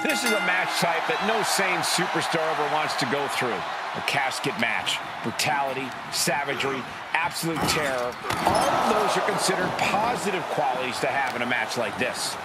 This is a match type that no sane superstar ever wants to go through. A casket match. Brutality, savagery, absolute terror. All of those are considered positive qualities to have in a match like this.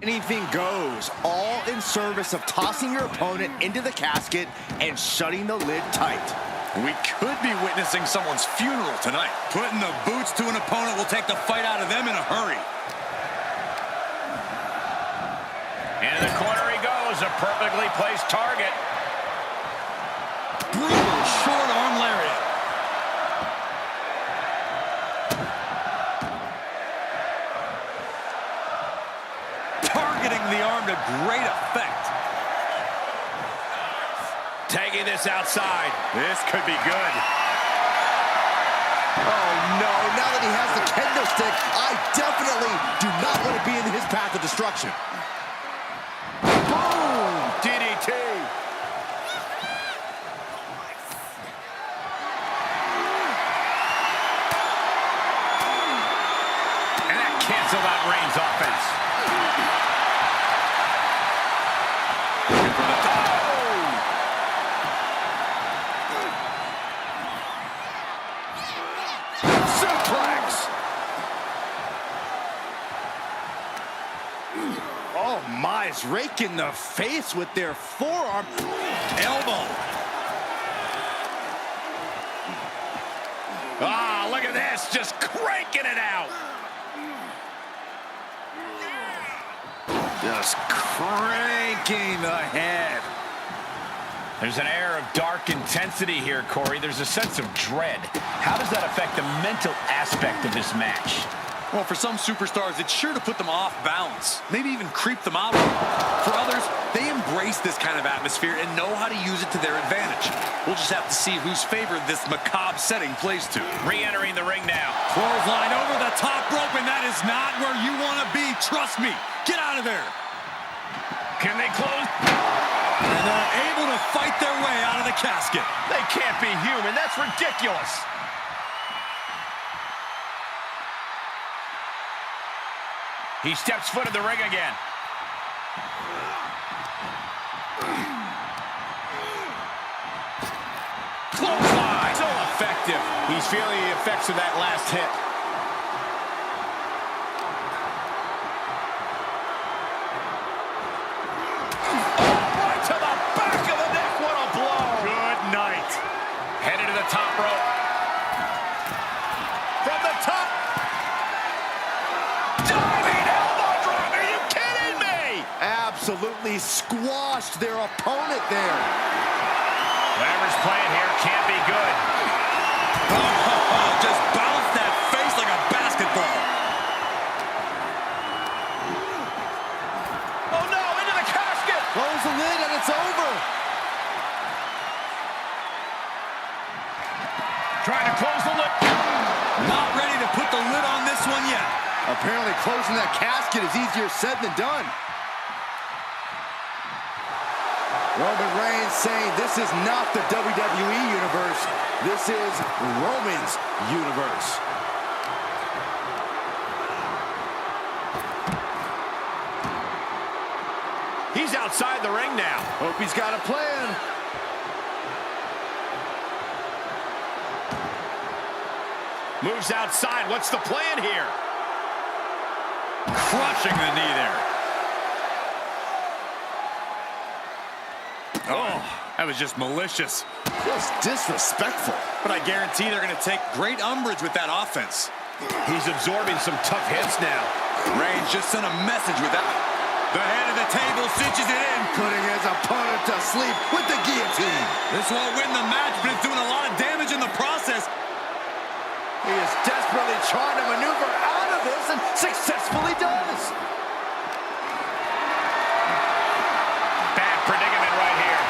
Anything goes, all in service of tossing your opponent into the casket and shutting the lid tight. We could be witnessing someone's funeral tonight. Putting the boots to an opponent will take the fight out of them in a hurry. Into the corner he goes, a perfectly placed target. Brutal short arm lariat. Targeting the arm to great effect. Taking this outside. This could be good. Oh no, now that he has the kendo stick, I definitely do not want to be in his path of destruction. Boom! DDT. And that canceled out Reigns' offense. Oh my, it's raking the face with their forearm. Elbow. Ah, look at this, just cranking it out. Just cranking the head. There's an air of dark intensity here, Corey. There's a sense of dread. How does that affect the mental aspect of this match? Well, for some superstars, it's sure to put them off balance, maybe even creep them out. For others, they embrace this kind of atmosphere and know how to use it to their advantage. We'll just have to see whose favor this macabre setting plays to. Re-entering the ring now. Clothesline over the top rope, and that is not where you want to be. Trust me. Get out of there. Can they close? And they're able to fight their way out of the casket. They can't be human. That's ridiculous. He steps foot in the ring again. Clothesline. So effective. He's feeling the effects of that last hit. Oh, right to the back of the neck. What a blow. Good night. Headed to the top rope. From the top. Diving elbow drop. Are you kidding me? Absolutely squashed their opponent there. Whatever's playing here can't be good. Just bounced that face like a basketball. Oh no, into the casket. Close the lid and it's over. Trying to close the lid. Not ready to put the lid on this one yet. Apparently closing that casket is easier said than done. Roman Reigns saying this is not the WWE Universe. This is Roman's universe. He's outside the ring now. Hope he's got a plan. Moves outside. What's the plan here? Crushing the knee there. Oh, that was just malicious. Just disrespectful. But I guarantee they're going to take great umbrage with that offense. He's absorbing some tough hits now. Reigns just sent a message with that. The head of the table cinches it in. Putting his opponent to sleep with the guillotine. This won't win the match, but it's doing a lot of damage in the process. He is desperately trying to maneuver out of this and successfully does. Bad predicament right here.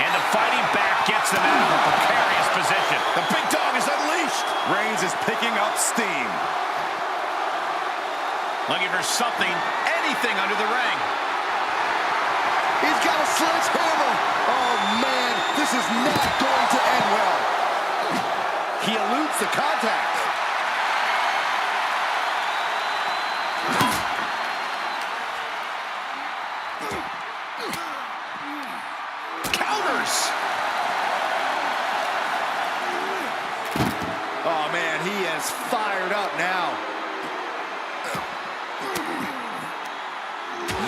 And the fighting back gets them out of a precarious position. The big dog is unleashed. Reigns is picking up steam. Looking for something, anything under the ring. He's got a sledgehammer. Oh, man, this is not going to end well. He eludes the contact. Counters. Oh, man, he is fired up now.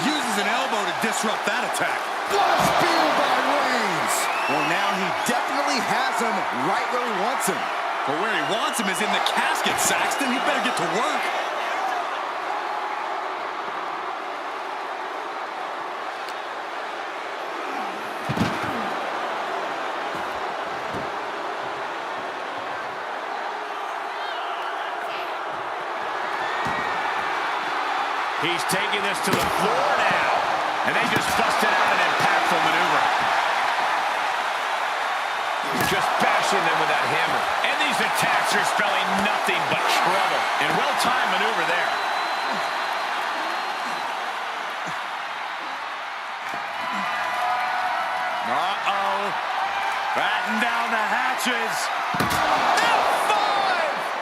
Uses an elbow to disrupt that attack. What a spear by Reigns. Well, now he definitely has him right where he wants him. But where he wants him is in the casket, Saxton. He better get to work. He's taking this to the floor now. And they just busted out an impactful maneuver. Just bashing them with that hammer. And these attacks are spelling nothing but trouble. And well-timed maneuver there. Uh-oh. Batten down the hatches. F5!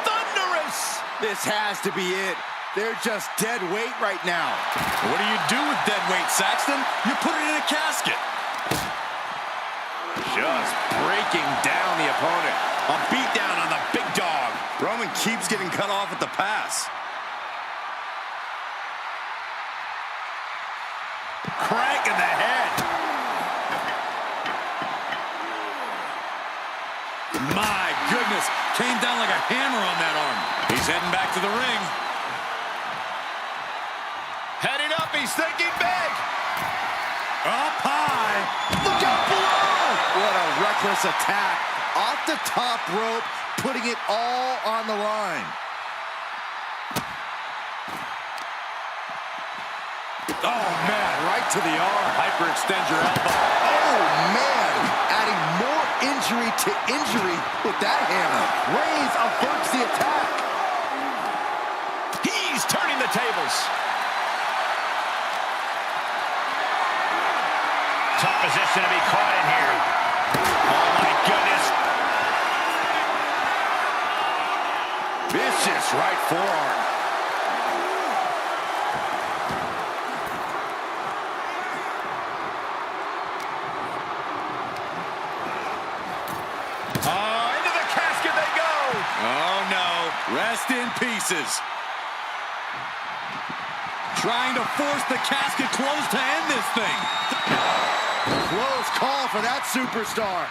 Thunderous! This has to be it. They're just dead weight right now. What do you do with dead weight, Saxton? You put it in a casket. Just breaking down the opponent. A beatdown on the big dog. Roman keeps getting cut off at the pass. Crank in the head. My goodness. Came down like a hammer on that arm. He's heading back to the ring. Heading up, he's thinking big. Up high. Look out below! What a reckless attack. Off the top rope, putting it all on the line. Oh, man. Right to the arm. Hyperextend your elbow. Oh, man. Adding more injury to injury with that hammer. Reigns averts the attack. He's turning the tables. Tough position to be caught in here. Oh, my goodness. Vicious right forearm. Into the casket they go. Oh, no. Rest in pieces. Trying to force the casket closed to end this thing. Close call for that superstar.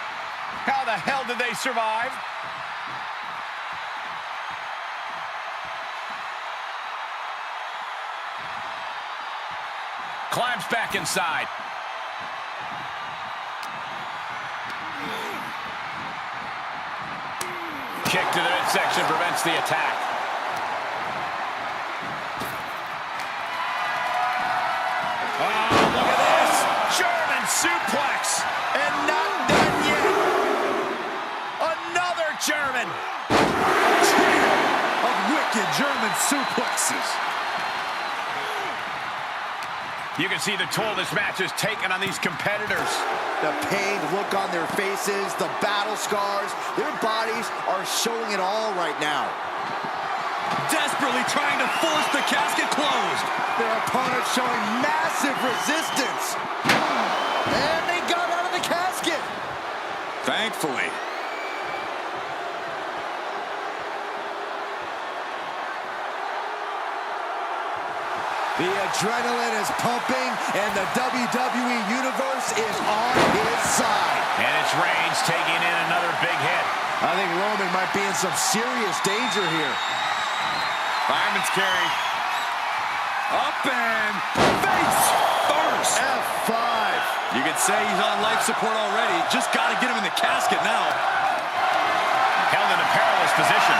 How the hell did they survive? Climbs back inside. Kick to the midsection prevents the attack. Oh, look at this. German suplex. And not done yet. Another German. Of wicked German suplexes. You can see the toll this match has taken on these competitors. The pained look on their faces, the battle scars, their bodies are showing it all right now. Desperately trying to force the casket closed. Their opponent showing massive resistance. And they got out of the casket. Thankfully. The adrenaline is pumping, and the WWE Universe is on his side. And it's Reigns taking in another big hit. I think Roman might be in some serious danger here. Fireman's carry. Up and face first. F5. You could say he's on life support already. Just got to get him in the casket now. Held in a perilous position.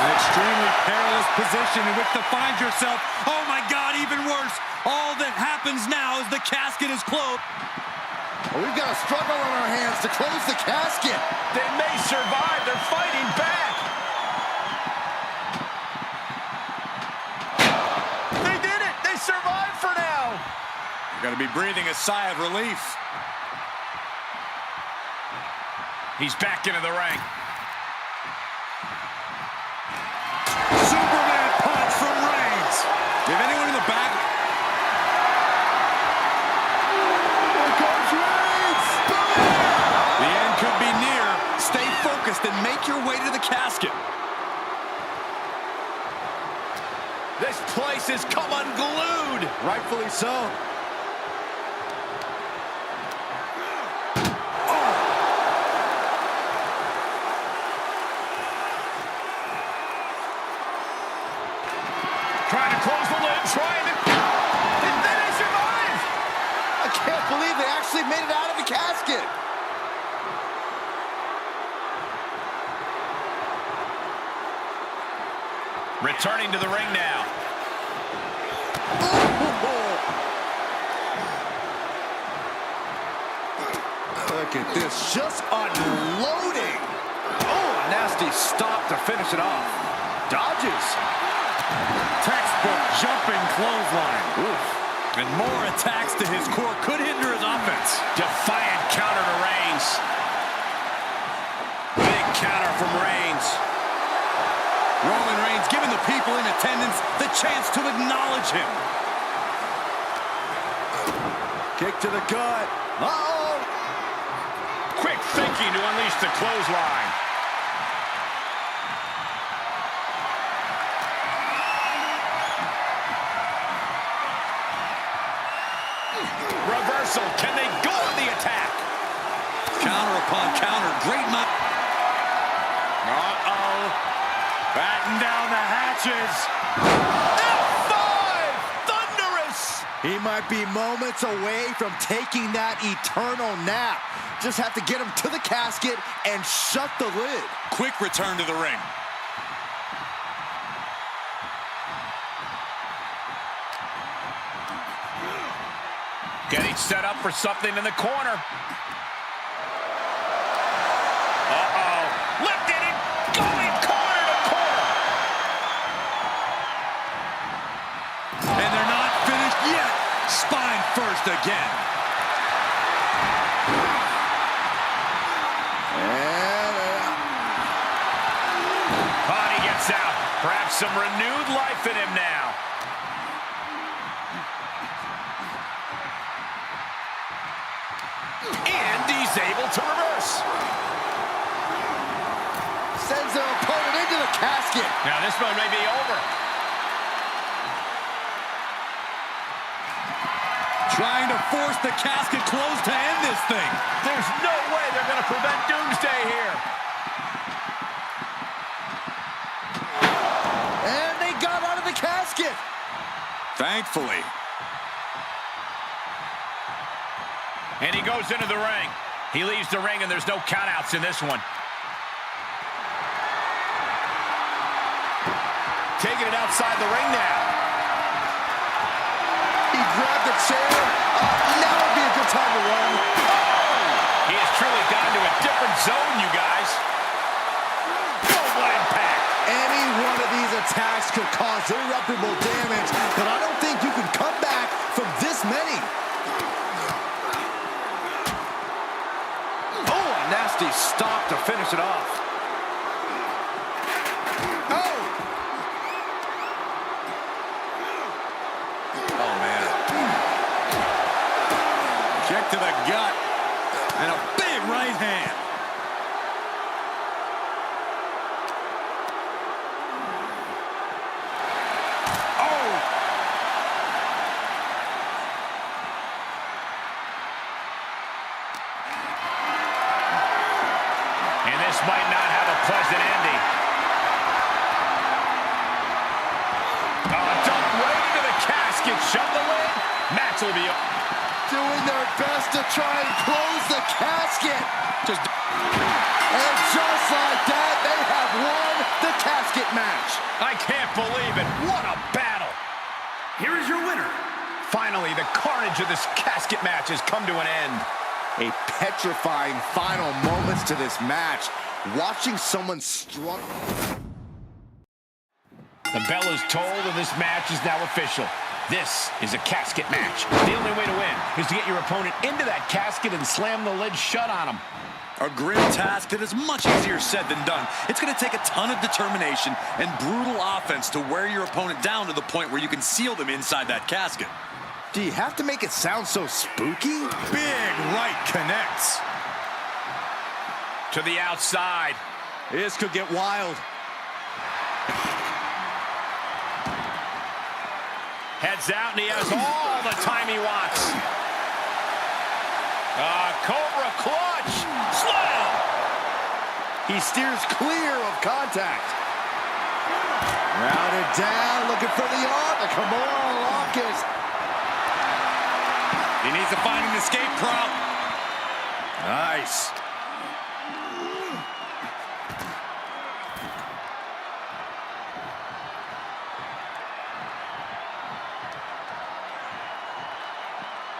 An extremely perilous position in which to find yourself. Oh my God, even worse. All that happens now is the casket is closed. Well, we've got a struggle on our hands to close the casket. They may survive. They're fighting back. They did it. They survived for now. You're going to be breathing a sigh of relief. He's back into the ring. Superman punch from Reigns. If anyone in the back... Here comes Reigns. The end could be near. Stay focused and make your way to the casket. This place has come unglued. Rightfully so. Trying to close the lid, trying to... And then they survive! I can't believe they actually made it out of the casket. Returning to the ring now. Look at this, just unloading. Oh, a nasty stop to finish it off. Dodges. Textbook jumping clothesline. Oof. And more attacks to his core could hinder his offense. Defiant counter to Reigns. Big counter from Reigns. Roman Reigns giving the people in attendance the chance to acknowledge him. Kick to the gut. Uh-oh. Quick thinking to unleash the clothesline. Reversal. Can they go on the attack? Counter upon counter. Great mind. Uh-oh. Batten down the hatches. F5! Thunderous! He might be moments away from taking that eternal nap. Just have to get him to the casket and shut the lid. Quick return to the ring. Getting set up for something in the corner. Uh-oh. Lifted it. Going corner to corner. And they're not finished yet. Spine first again. Bonnie gets out. Perhaps some renewed life in him now. And he's able to reverse. Sends their opponent into the casket. Now this one may be over. Trying to force the casket closed to end this thing. There's no way they're going to prevent Doomsday here. And they got out of the casket. Thankfully. And he goes into the ring. He leaves the ring, and there's no countouts in this one. Taking it outside the ring now. He grabbed the chair. Now would be a good time to run. He has truly gone to a different zone, you guys. What impact. Any one of these attacks could cause irreparable damage, but I don't think you can come back from this many. Nasty stop to finish it off. Oh! Oh, man. Kick to the gut. And a big right hand. This might not have a pleasant ending. Dumped right into the casket. Shut the lid. Match will be doing their best to try and close the casket. Just just like that, they have won the casket match. I can't believe it. What a battle. Here is your winner. Finally, the carnage of this casket match has come to an end. A petrifying final moments to this match. Watching someone struggle. The bell is tolled and this match is now official. This is a casket match. The only way to win is to get your opponent into that casket and slam the lid shut on them. A grim task that is much easier said than done. It's going to take a ton of determination and brutal offense to wear your opponent down to the point where you can seal them inside that casket. Do you have to make it sound so spooky? Big right connects. To the outside. This could get wild. Heads out and he has all the time he wants. Cobra clutch. Slam. He steers clear of contact. Rounded down, looking for the arm. Come on, Lockus. He needs to find an escape prop. Nice.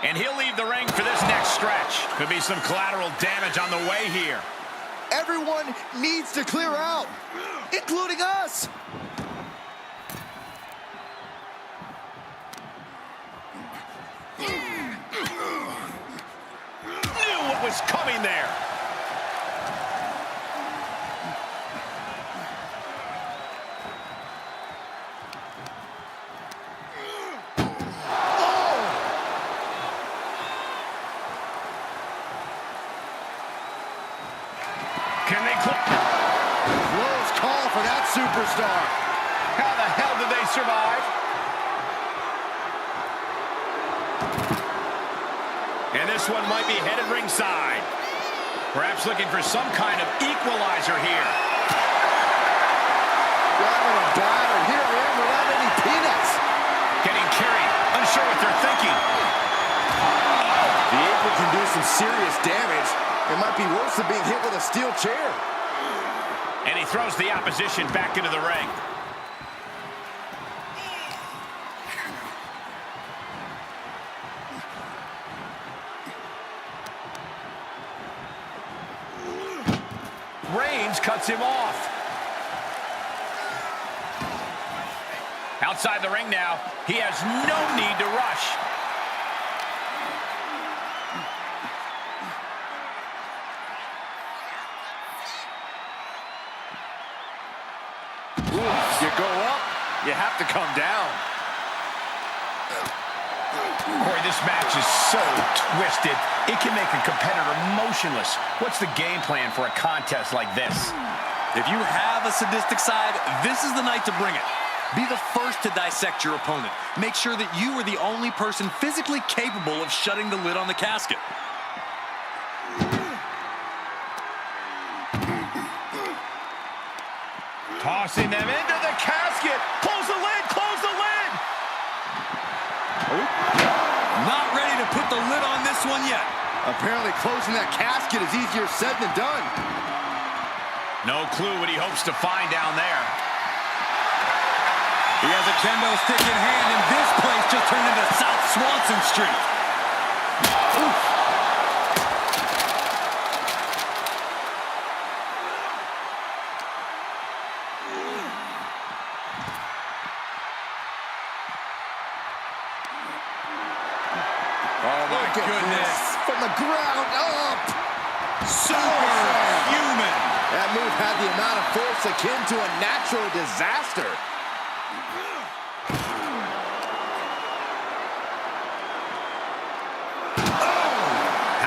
And he'll leave the ring for this next stretch. Could be some collateral damage on the way here. Everyone needs to clear out, including us. Knew what was coming there. Can they Close call for that superstar. How the hell did they survive? And this one might be headed ringside. Perhaps looking for some kind of equalizer here. Grabbing a batter. Here I am without any peanuts. Getting carried. Unsure what they're thinking. The apron can do some serious damage. It might be worse than being hit with a steel chair. And he throws the opposition back into the ring. Reigns cuts him off. Outside the ring now. He has no need to rush. You go up, you have to come down. Corey, this match is so twisted, it can make a competitor motionless. What's the game plan for a contest like this? If you have a sadistic side, this is the night to bring it. Be the first to dissect your opponent. Make sure that you are the only person physically capable of shutting the lid on the casket. Tossing them into the casket. Close the lid, close the lid. Not ready to put the lid on this one yet. Apparently closing that casket is easier said than done. No clue what he hopes to find down there. He has a kendo stick in hand, and this place just turned into South Swanson Street. Oof. Oh, my goodness. From the ground up. Superhuman. That move had the amount of force akin to a natural disaster.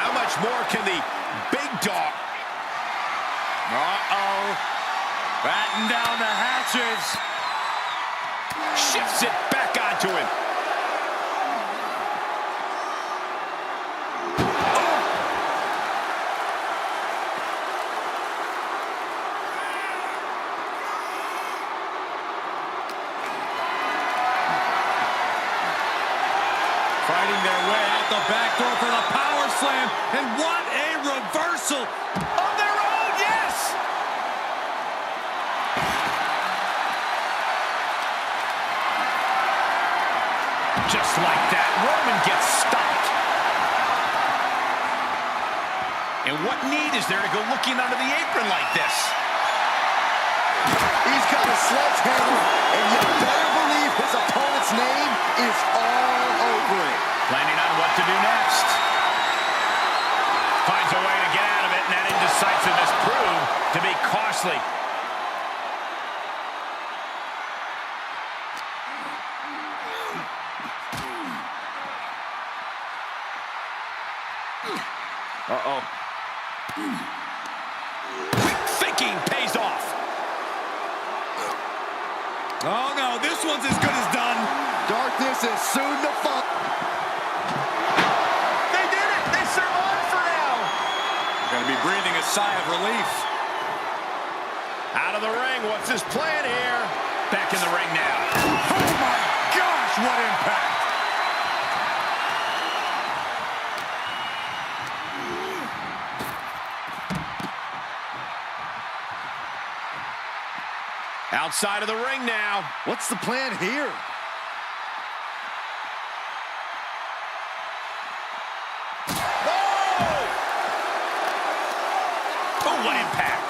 How much more can the big dog? Uh-oh. Batten down the hatches. Shifts it back onto him. Fighting their way out the back door for the power slam. And what a reversal of their own, yes! Just like that, Roman gets stopped. And what need is there to go looking under the apron like this? He's got a sledgehammer, and you better believe his opponent's name is all over it. Planning on what to do next. Finds a way to get out of it, and that indecisiveness proved to be costly. Uh-oh. Thinking pays off. Oh, no, this one's as good as done. Darkness is soon to fall. They did it! They survived for now! Gonna be breathing a sigh of relief. Out of the ring, what's his plan here? Back in the ring now. Oh, my gosh, what impact! Outside of the ring now. What's the plan here? Oh, what impact.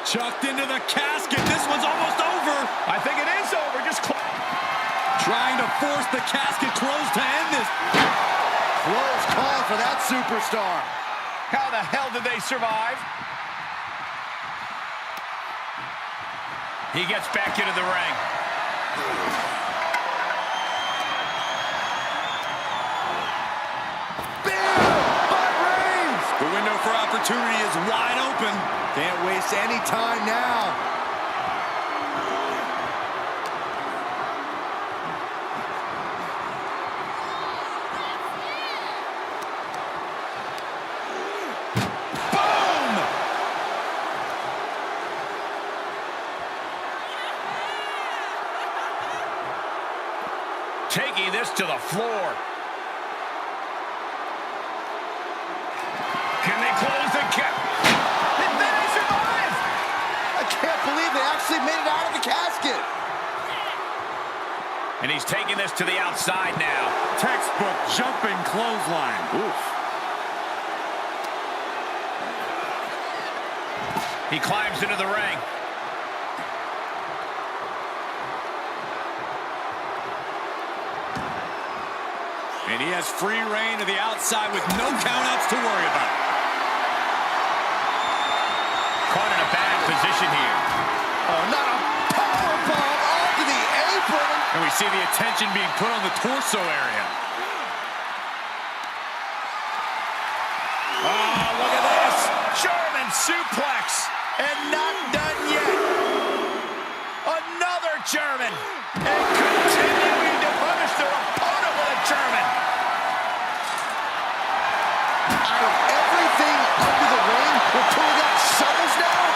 Chucked into the casket. This one's almost over. I think it is over. Just trying to force the casket closed to end this. Close call for that superstar. how the hell did they survive? He gets back into the ring. The window for opportunity is wide open. Can't waste any time now. Boom! Taking this to the floor. Can they close the gap? Did they survive? I can't believe they actually made it out of the casket. And he's taking this to the outside now. Textbook jumping clothesline. Oof. He climbs into the ring. And he has free reign to the outside with no countouts to worry about. Caught in a bad position here. Oh, not a powerbomb onto the apron. And we see the attention being put on the torso area. Oh, look at this. German suplex. And not done yet. Another German. And continuing to punish their opponent with a German. Out of everything under the ring, we're pulling out shovels now?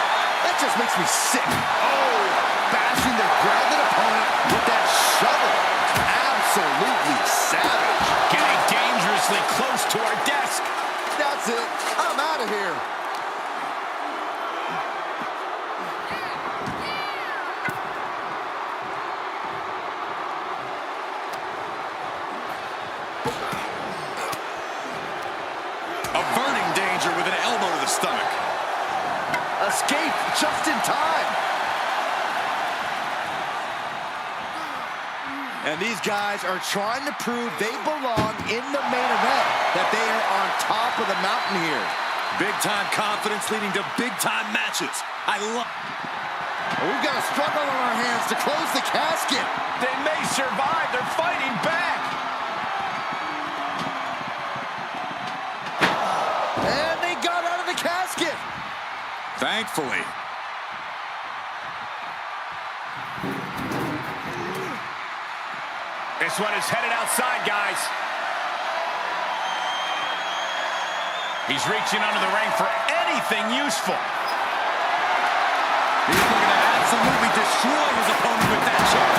That just makes me sick. Oh, bashing their grounded opponent with that shovel. Absolutely savage. Getting dangerously close to our desk. That's it. I'm out of here. Averting danger with an elbow to the stomach. Escape just in time. And these guys are trying to prove they belong in the main event, that they are on top of the mountain here. Big-time confidence leading to big-time matches. I love... We've got a struggle on our hands to close the casket. They may survive. They're fighting back. And they got out of the casket. Thankfully. This one is headed outside, guys. He's reaching under the ring for anything useful. He's looking to absolutely destroy his opponent with that chair.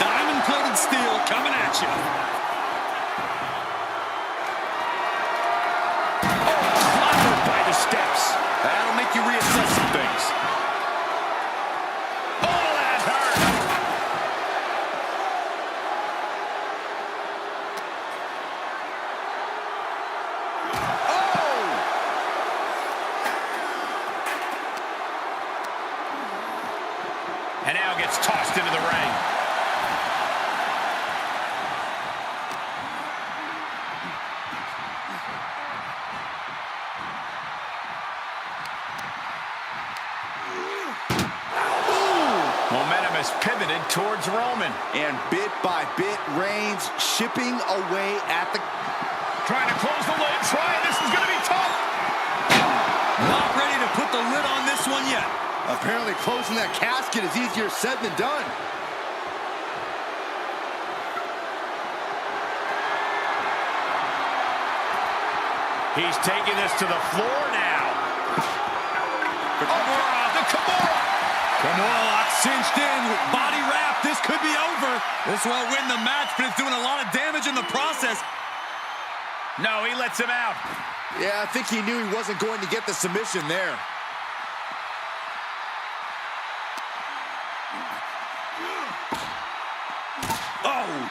Diamond-plated steel coming at you. And now gets tossed into the ring. Momentum has pivoted towards Roman. And bit by bit, Reigns chipping away at the... Trying to close the lid, this is going to be tough. Not ready to put the lid on this one yet. Apparently closing that casket is easier said than done. He's taking this to the floor now. The Kimura. Kimura lock cinched in with body wrap. This could be over. This won't win the match, but it's doing a lot of damage in the process. No, he lets him out. Yeah, I think he knew he wasn't going to get the submission there. Oh!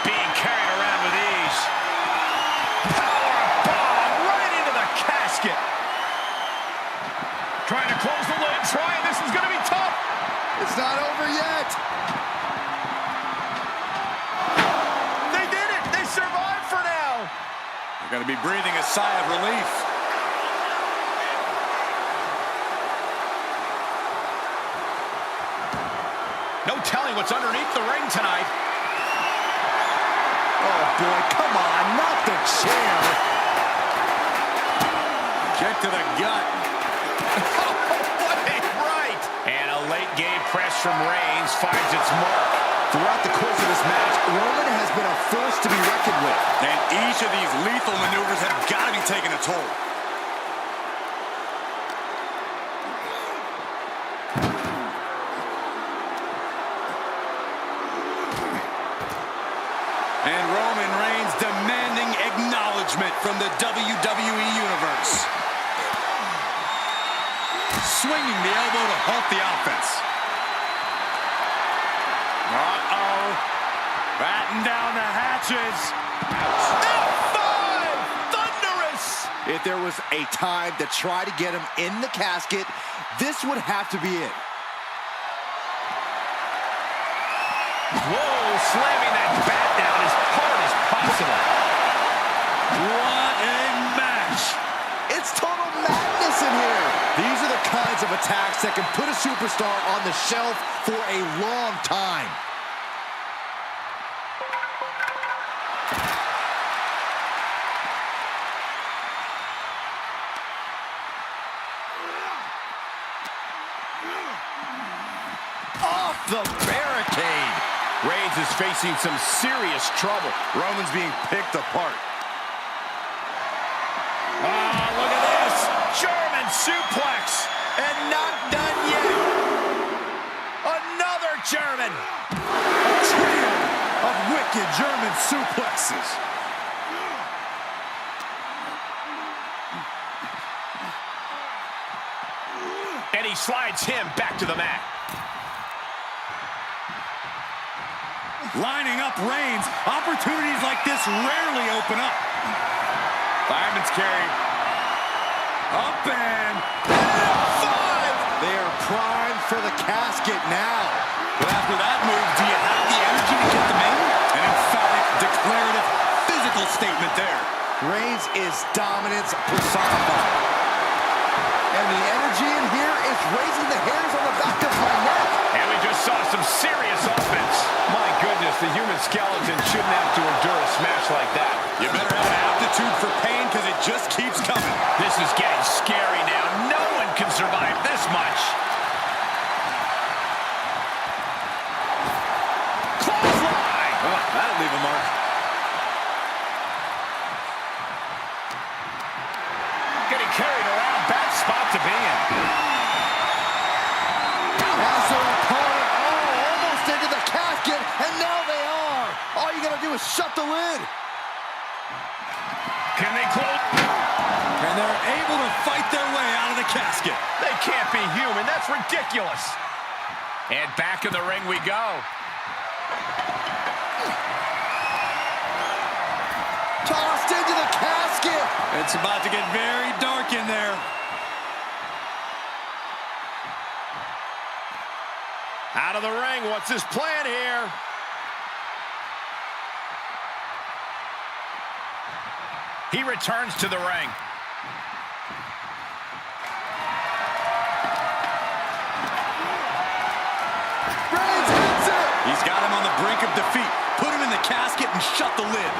Being carried around with ease. Power bomb right into the casket. Trying to close the lid. This is going to be tough. It's not over yet. They did it. They survived for now. They're going to be breathing a sigh of relief. No telling what's underneath the ring tonight. Oh, boy, come on, not the chair. Kick to the gut. And a late game press from Reigns finds its mark. Throughout the course of this match, Roman has been a force to be reckoned with. And each of these lethal maneuvers have got to be taking a toll. And Roman Reigns demanding acknowledgement from the WWE Universe. Swinging the elbow to halt the offense. Uh-oh. Batten down the hatches. F5! Thunderous! If there was a time to try to get him in the casket, this would have to be it. Whoa, slamming that bat down as hard as possible. What a match. It's total madness in here. These are the kinds of attacks that can put a superstar on the shelf for a long time. Off the barricade. Reigns is facing some serious trouble. Roman's being picked apart. Oh, look at this. German suplex. And not done yet. Another German. A trio of wicked German suplexes. And he slides him back to the mat. Lining up Reigns. Opportunities like this rarely open up. Fireman's carry. Up and... Five! They are primed for the casket now. But after that move, do you have the energy to get them in? An emphatic, declarative, physical statement there. Reigns is dominance personified. And the energy in here is raising the hairs on the back of my neck. And we just saw some serious offense. My goodness, the human skeleton shouldn't have to endure a smash like that. You better have an aptitude for pain because it just keeps coming. This is getting scary now. No one can survive this much. Clothesline! Oh, that'll leave a mark. Getting carried around. Bad spot to be in. Has their opponent almost into the casket, and now they are. All you gotta do is shut the lid. Can they close? And they're able to fight their way out of the casket. They can't be human. That's ridiculous. And back in the ring we go. Tossed into the It's about to get very dark in there. Out of the ring, what's his plan here? He returns to the ring. He's got him on the brink of defeat. Put him in the casket and shut the lid.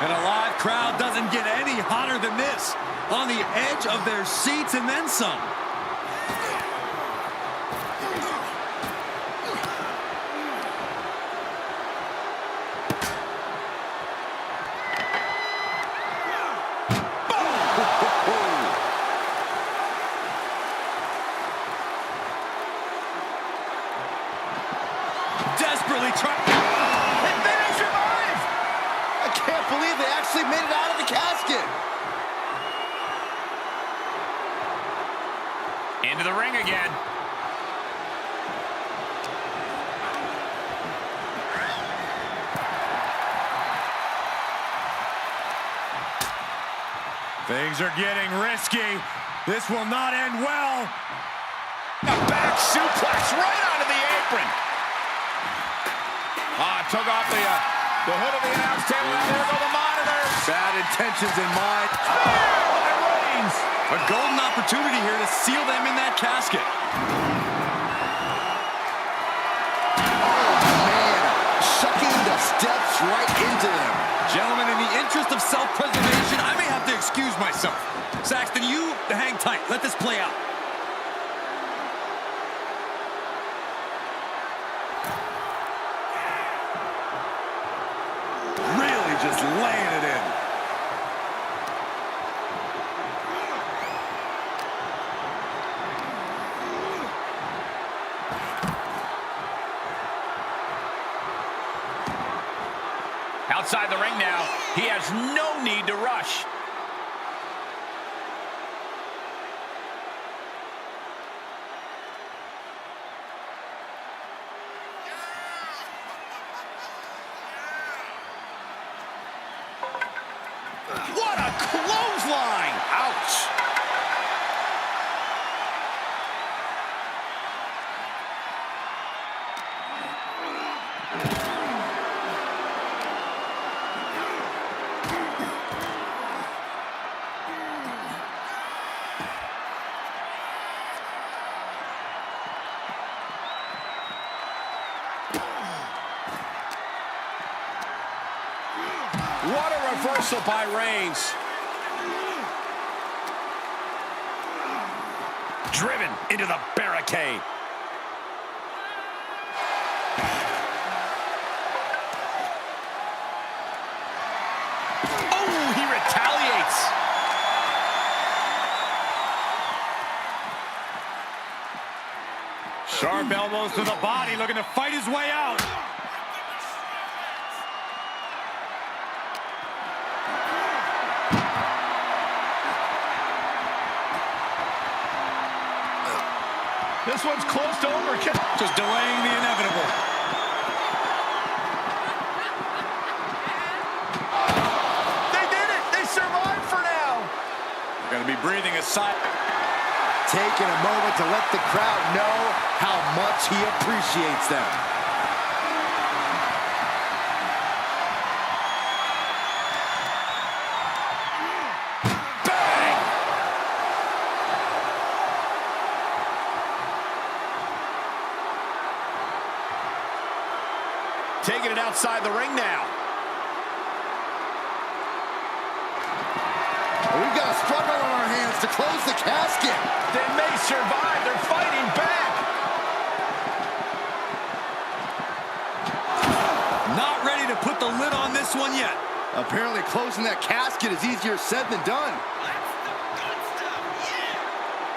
And a live crowd doesn't get any hotter than this. On the edge of their seats and then some. Desperately trying. And then he survived! I can't believe they actually made it out of the casket! Into the ring again. Things are getting risky. This will not end well. A back suplex right onto the apron. Took off the hood of the announce table, and there go the monitors. Bad intentions in mind. By Reigns. A golden opportunity here to seal them in that casket. Sucking the steps right into them. Gentlemen, in the interest of self-preservation, I may have to excuse myself. Saxton, you hang tight. Let this play out. Really just laying it in. Outside the ring now, he has no need to rush. What a clothesline! Ouch! What a reversal by Reigns. Driven into the barricade. Oh, he retaliates. Sharp elbows to the body, looking to fight his way out. This one's close to over. Just delaying the inevitable. They did it. They survived for now. Going to be breathing a sigh. Taking a moment to let the crowd know how much he appreciates them. Bang! Taking it outside the ring now. We've got a struggle on our hands to close the casket. They may survive. They're fighting back. Not ready to put the lid on this one yet. Apparently closing that casket is easier said than done.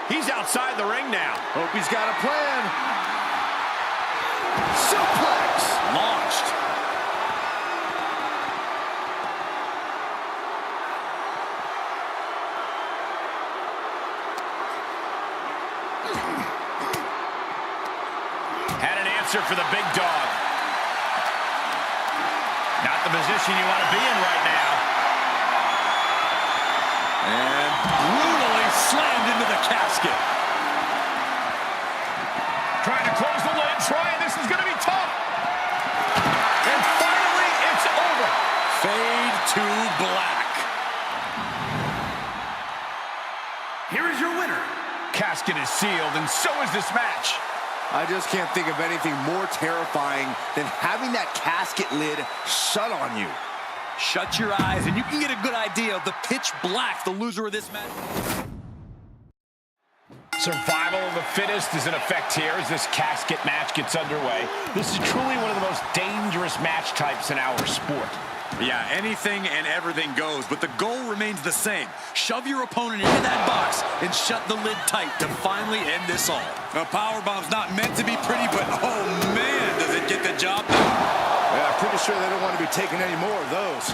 He's outside the ring now. Hope he's got a plan. Suplex! Launched. Had an answer for the big dog. Not the position you want to be in right now. And brutally slammed into the casket. Trying to close the lid, this is going to be tough. And finally, it's over. Fade to black. Here is your winner. Casket is sealed, and so is this match. I just can't think of anything more terrifying than having that casket lid shut on you. Shut your eyes, and you can get a good idea of the pitch black the loser of this match. Survival of the fittest is in effect here as this casket match gets underway. This is truly one of the most dangerous match types in our sport. Yeah, anything and everything goes, but the goal remains the same. Shove your opponent into that box and shut the lid tight to finally end this all. A powerbomb's not meant to be pretty, but oh man, does it get the job done. Yeah, I'm pretty sure they don't want to be taking any more of those.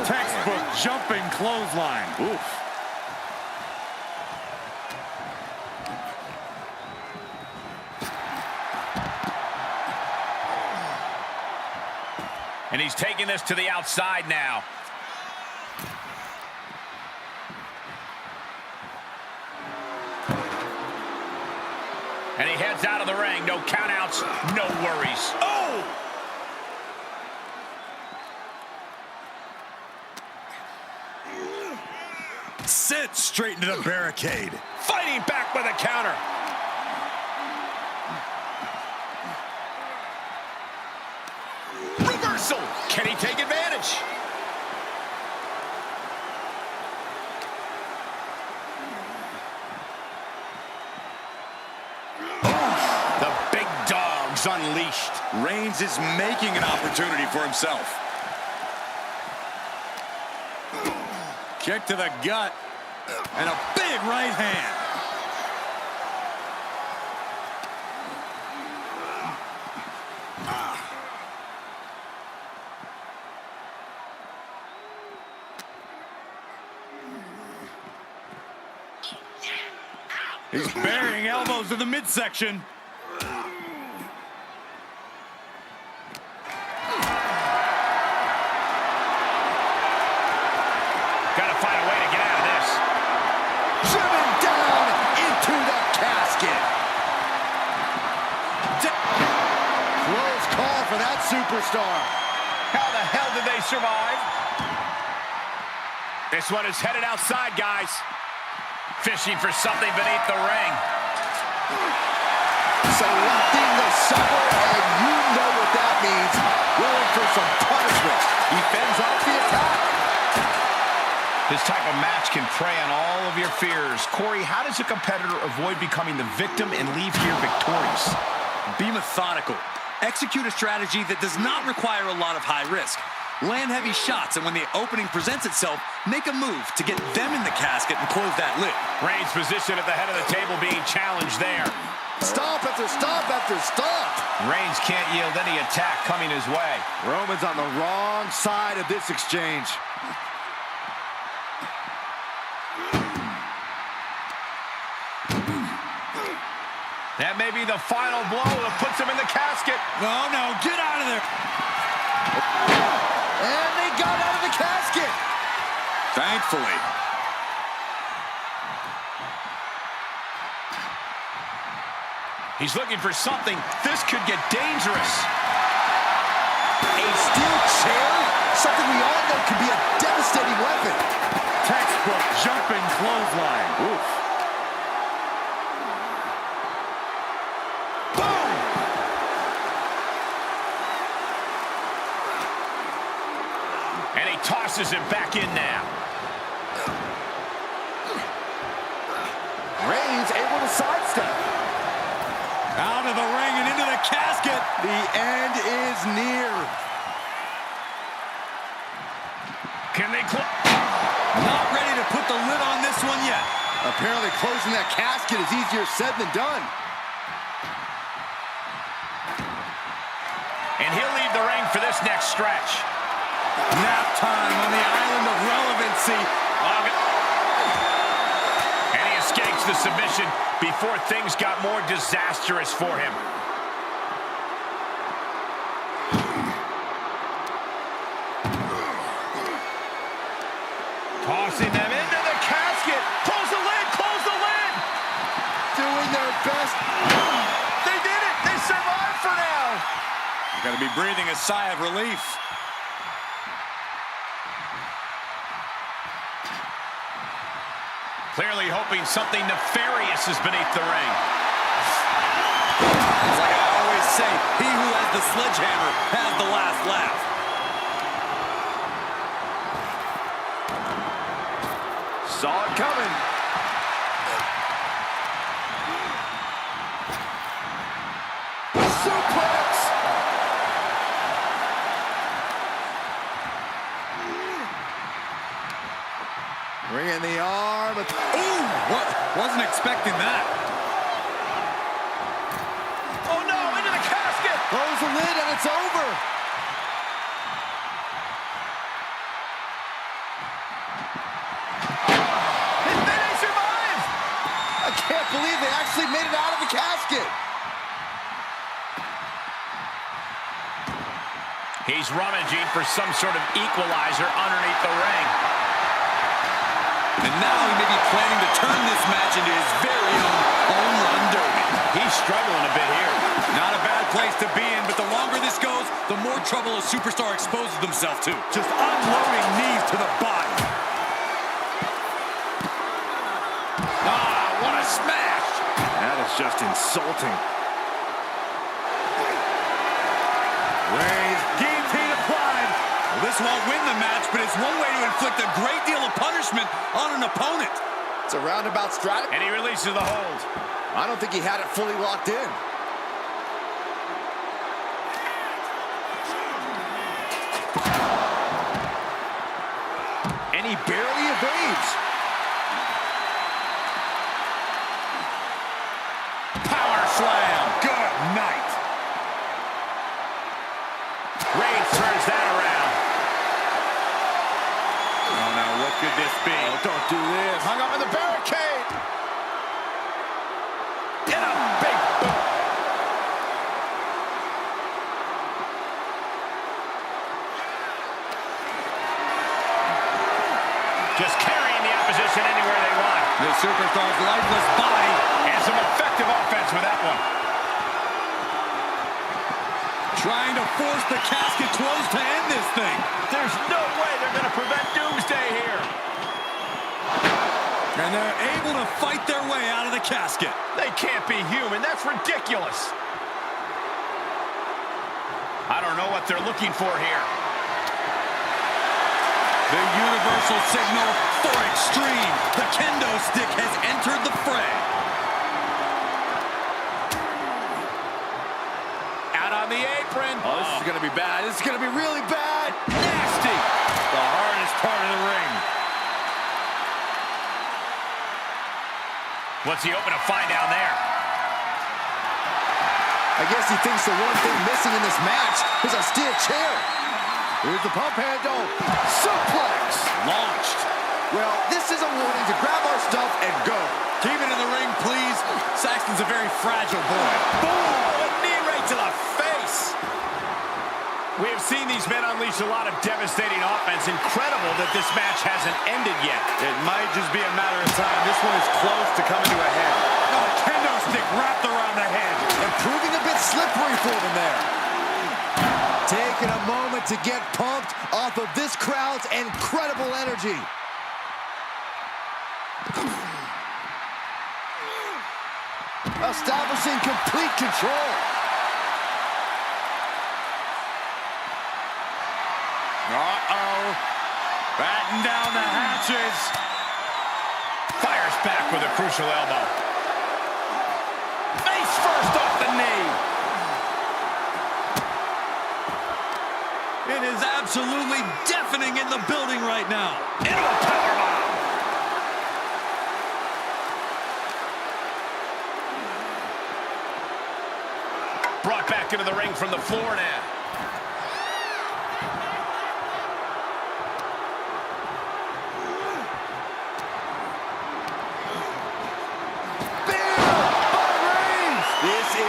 Textbook jumping clothesline. Oof. And he's taking this to the outside now. And he heads out of the ring. No countouts, no worries. Oh! Sent straight into the barricade. Fighting back with a counter. Reversal. Can he take advantage? The big dog's unleashed. Reigns is making an opportunity for himself. Kick to the gut. And a big right hand. He's burying elbows to the midsection. Gotta find a way to get out of this. Driven down into the casket. Close call for that superstar. How the hell did they survive? This one is headed outside, guys. Fishing for something beneath the ring. Selecting the suffer, and you know what that means. Willing for some punishment. He fends off the attack. This type of match can prey on all of your fears. Corey, how does a competitor avoid becoming the victim and leave here victorious? Be methodical. Execute a strategy that does not require a lot of high risk. Land heavy shots, and when the opening presents itself, make a move to get them in the casket and close that lid. Reigns' position at the head of the table being challenged there. Stomp after stomp after stomp. Reigns can't yield any attack coming his way. Roman's on the wrong side of this exchange. That may be the final blow that puts him in the casket. Oh no, get out of there. And they got out of the casket. Thankfully. He's looking for something. This could get dangerous. A steel chair? Something we all know can be a devastating weapon. Textbook jumping clothesline. Oof. Boom! And he tosses him back in now. Reigns able to sidestep. Out of the ring and into the casket. The end is near. Can they close? Not ready to put the lid on this one yet. Apparently closing that casket is easier said than done. And he'll leave the ring for this next stretch. Nap time on the island of relevancy. And he is escapes the submission before things got more disastrous for him. Tossing them into the casket. Close the lid, close the lid. Doing their best. They did it. They survived for now. You're going to be breathing a sigh of relief. Clearly hoping something nefarious is beneath the ring. It's like I always say, he who has the sledgehammer has the last laugh. Saw it coming. Suplex. Bringing the arm. Ooh, what? Wasn't expecting that. Oh no, into the casket. Close the lid and it's over. And then they survived. I can't believe they actually made it out of the casket. He's rummaging for some sort of equalizer underneath the ring. And now he may be planning to turn this match into his very own home run derby. He's struggling a bit here. Not a bad place to be in, but the longer this goes, the more trouble a superstar exposes themselves to. Just unloading knees to the body. Ah, what a smash. That is just insulting. Reigns, Guillotine applied. Well, this won't win the match, but it's one way to inflict a great deal of punishment on an opponent. it's a roundabout strategy. And he releases the hold. I don't think he had it fully locked in. And he barely evades. Power slam. Good night. Reigns turns that around. Oh, now what could this be? Oh, don't do this. Hung up in the barricade. And a big boot. Just carrying the opposition anywhere they want. The superstar's lifeless body. And some effective offense with that one. Trying to force the casket closed to end this thing. There's no way they're going to prevent Doomsday here. And they're able to fight their way out of the casket. They can't be human. That's ridiculous. I don't know what they're looking for here. The universal signal for extreme. The kendo stick has entered the fray. Out on the apron. Oh, this is going to be bad. This is going to be really bad. Nasty. The hardest part of the ring. What's he hoping to find down there? I guess he thinks the one thing missing in this match is a steel chair. Here's the pump handle. Suplex. Launched. Well, this is a warning to grab our stuff and go. Keep it in the ring, please. Saxton's a very fragile boy. Boom! A knee right to the face. We have seen these men unleash a lot of devastating offense. Incredible that this match hasn't ended yet. It might just be a matter of time. This one is close to coming to a head. Oh, kendo stick wrapped around the head. And proving a bit slippery for them there. Taking a moment to get pumped off of this crowd's incredible energy. Establishing complete control. Uh-oh. Batten down the hatches. Fires back with a crucial elbow. Face first off the knee. It is absolutely deafening in the building right now. Into a powerbomb. Brought back into the ring from the floor now.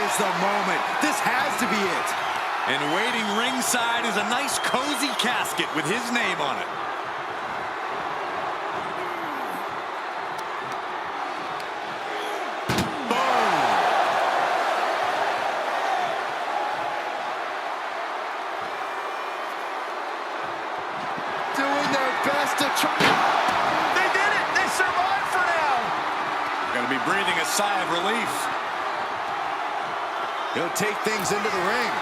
Here's the moment. This has to be it. And waiting ringside is a nice cozy casket with his name on it. Doing their best to try. They did it! They survived for now! Gonna be breathing a sigh of relief. He'll take things into the ring.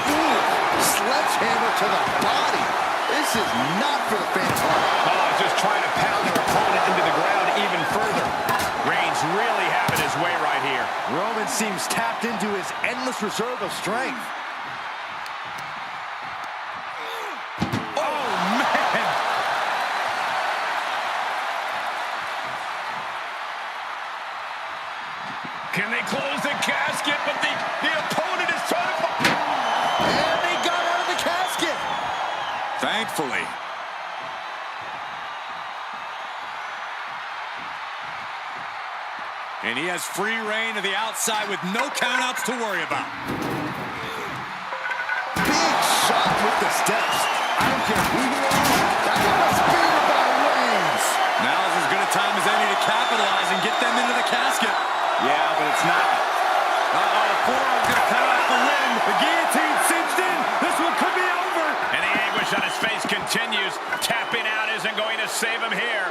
Ooh, sledgehammer to the body. This is not for the faint of heart. Oh, just trying to pound their opponent into the ground even further. Reigns really having his way right here. Roman seems tapped into his endless reserve of strength. Can they close the casket? But the opponent is trying to... And they got out of the casket. Thankfully. And he has free reign to the outside with no countouts to worry about. Big shot with the steps. I don't care who you are. That was a spear by Reigns. Now is as good a time as any to capitalize and get them into the casket. Yeah, but it's not. Forearm's gonna cut off the limb. The guillotine cinched in. This one could be over. And the anguish on his face continues. Tapping out isn't going to save him here.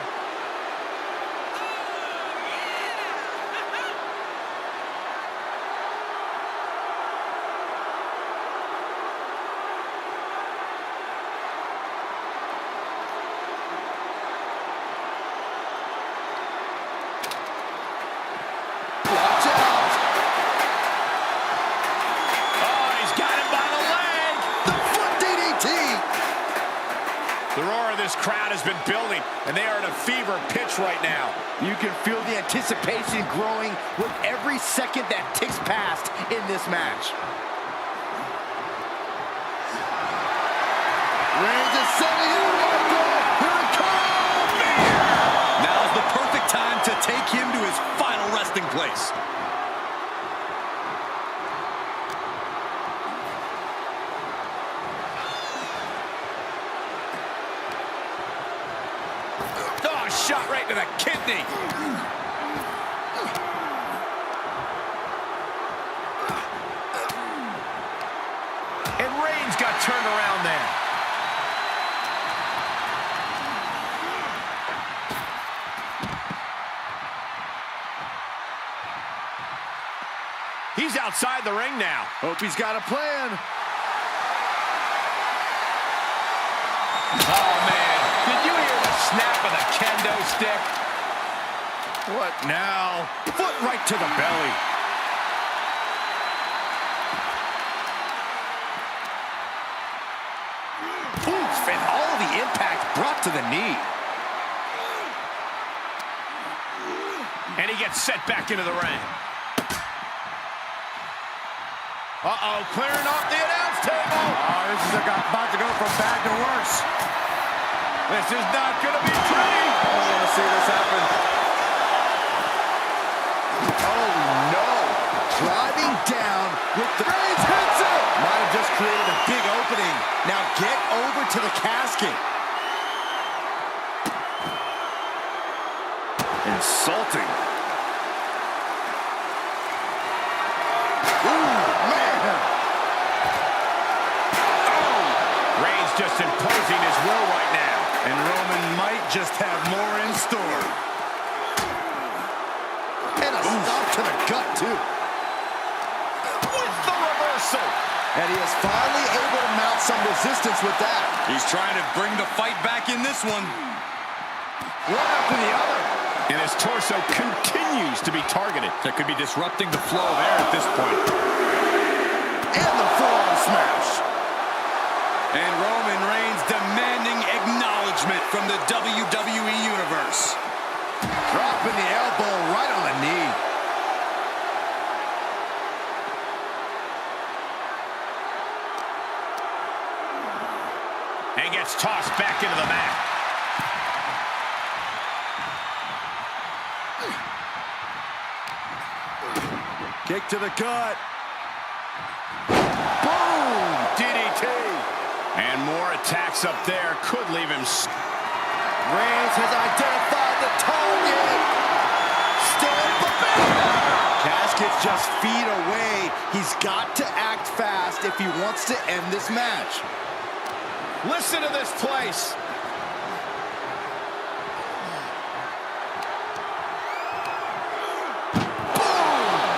Watch out. Oh, he's got him by the leg. The foot DDT. The roar of this crowd has been building, and they are at a fever pitch right now. You can feel the anticipation growing with every second that ticks past in this match. Reigns is setting it right there. Here it comes. Now's the perfect time to take him to his final resting place. Oh, shot right to the kidney. And Reigns got turned around there. He's outside the ring now. Hope he's got a plan. Oh, man. Did you hear the snap of the kendo stick? What now? Foot right to the belly. Oof, and all of the impact brought to the knee. And he gets set back into the ring. Uh-oh, clearing off the announce table. Oh, this is about to go from bad to worse. This is not going to be pretty. I don't want to see this happen. Oh, no. Driving down with the... Reigns hits it! Might have just created a big opening. Now get over to the casket. Insulting. Ooh, man. Oh! Reigns just imposing his will right now. And Roman might just have more in store. And a stop to the gut, too. With the reversal. And he is finally able to mount some resistance with that. He's trying to bring the fight back in this one. One after the other. And his torso continues to be targeted. That could be disrupting the flow of air at this point. And the forearm smash. And Roman Reigns demanding acknowledgement from the WWE Universe. Dropping the elbow right on the knee. And gets tossed back into the mat. Kick to the gut. Boom! DDT. And more attacks up there could leave him. Reigns has identified the target. Stand for big. Casket's just feet away. He's got to act fast if he wants to end this match. Listen to this place.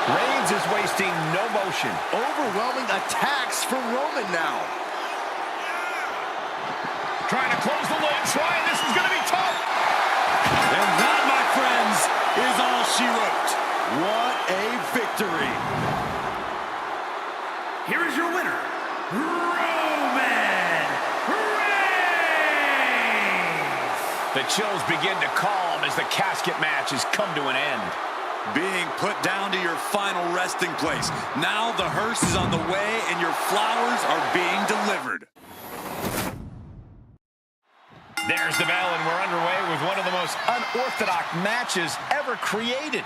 Reigns is wasting no motion. Overwhelming attacks from Roman now. Trying to close the lid. This is going to be tough. And that, my friends, is all she wrote. What a victory. Here is your winner, Roman Reigns. The chills begin to calm as the casket match has come to an end. Being put down to your final resting place. Now the hearse is on the way and your flowers are being delivered. There's the bell, and we're underway with one of the most unorthodox matches ever created.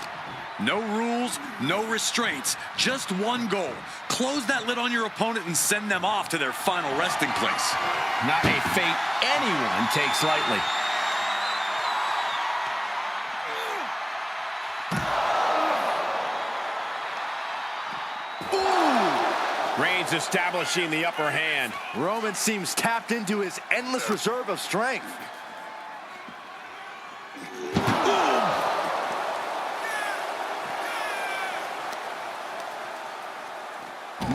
No rules, no restraints, just one goal. Close that lid on your opponent and send them off to their final resting place. Not a fate anyone takes lightly. Reigns establishing the upper hand. Roman seems tapped into his endless reserve of strength.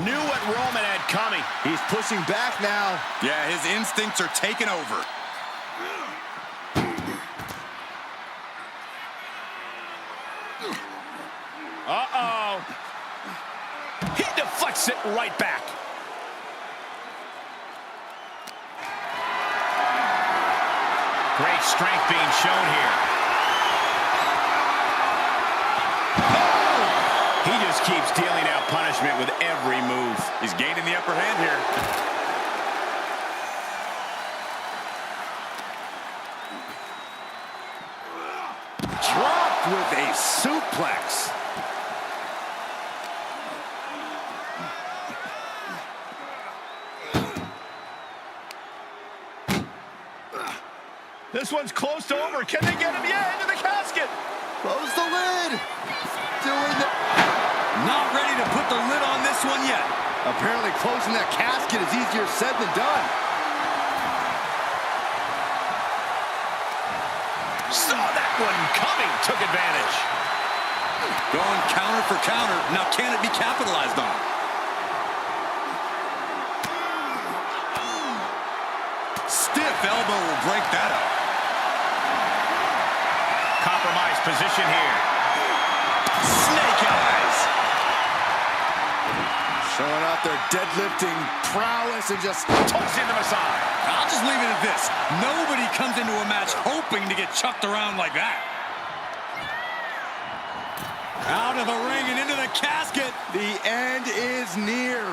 Knew what Roman had coming. He's pushing back now. Yeah, his instincts are taking over. Uh-oh. He deflects it right back. Great strength being shown here. Oh! He just keeps dealing out punishment with every move. He's gaining the upper hand here. Dropped with a suplex. This one's close to over. Can they get him? Yeah, into the casket. Close the lid. Doing the... Not ready to put the lid on this one yet. Apparently closing that casket is easier said than done. Saw that one coming. Took advantage. Going counter for counter. Now can it be capitalized on? Stiff elbow will break that up. Compromised position here. Snake eyes. Showing out their deadlifting prowess and just Toss into the side. I'll just leave it at this. Nobody comes into a match hoping to get chucked around like that. Out of the ring and into the casket. the end is near.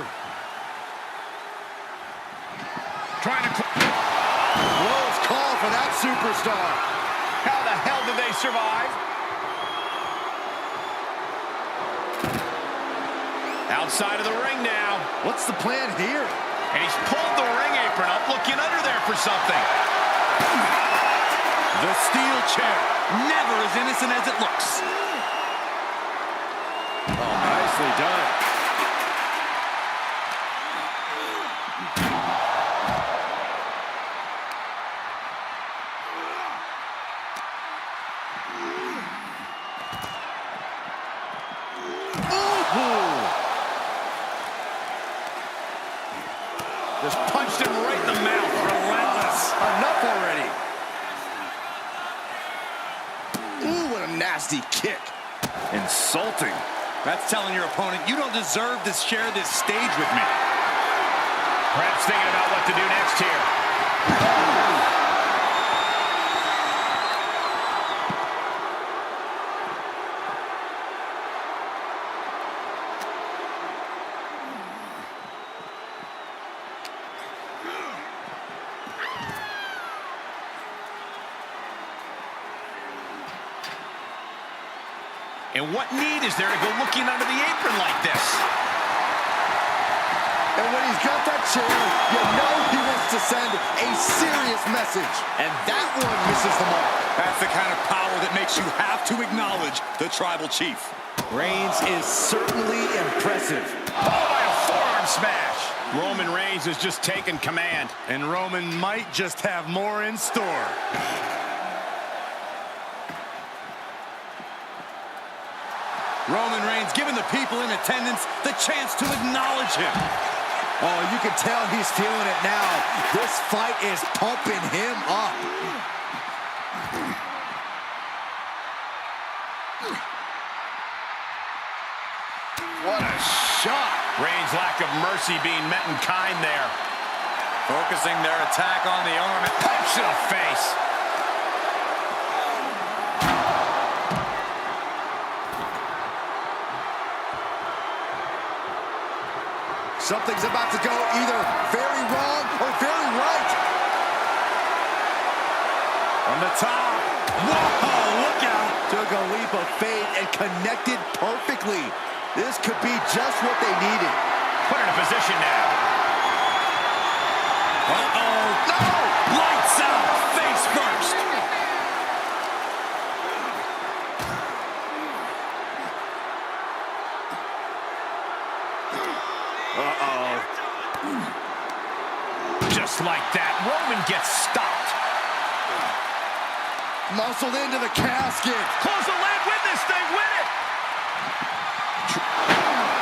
Trying to... Close call for that superstar. How the hell did they survive? Outside of the ring now. What's the plan here? And he's pulled the ring apron up, looking under there for something. The steel chair, never as innocent as it looks. Oh, nicely done. Just punched him right in the mouth. Relentless. Enough already. Ooh, what a nasty kick. Insulting. That's telling your opponent, you don't deserve to share this stage with me. Perhaps thinking about what to do next here. And what need is there to go looking under the apron like this? And when he's got that chair, you know he wants to send a serious message. And that one misses the mark. That's the kind of power that makes you have to acknowledge the tribal chief. Reigns is certainly impressive. Followed by a forearm smash. Roman Reigns has just taken command. And Roman might just have more in store. Roman Reigns giving the people in attendance the chance to acknowledge him. Oh, you can tell he's feeling it now. This fight is pumping him up. What a shot. Reigns' lack of mercy being met in kind there. Focusing their attack on the arm and Punch to the face. Something's about to go either very wrong or very right. from the top. Whoa, look out. Took a leap of faith and connected perfectly. This could be just what they needed. Put in a position now. Uh-oh. No! Lights out. Face first. Uh-oh. Just like that, Roman gets stopped. Muscled into the casket. Close the lid, win this thing, win it!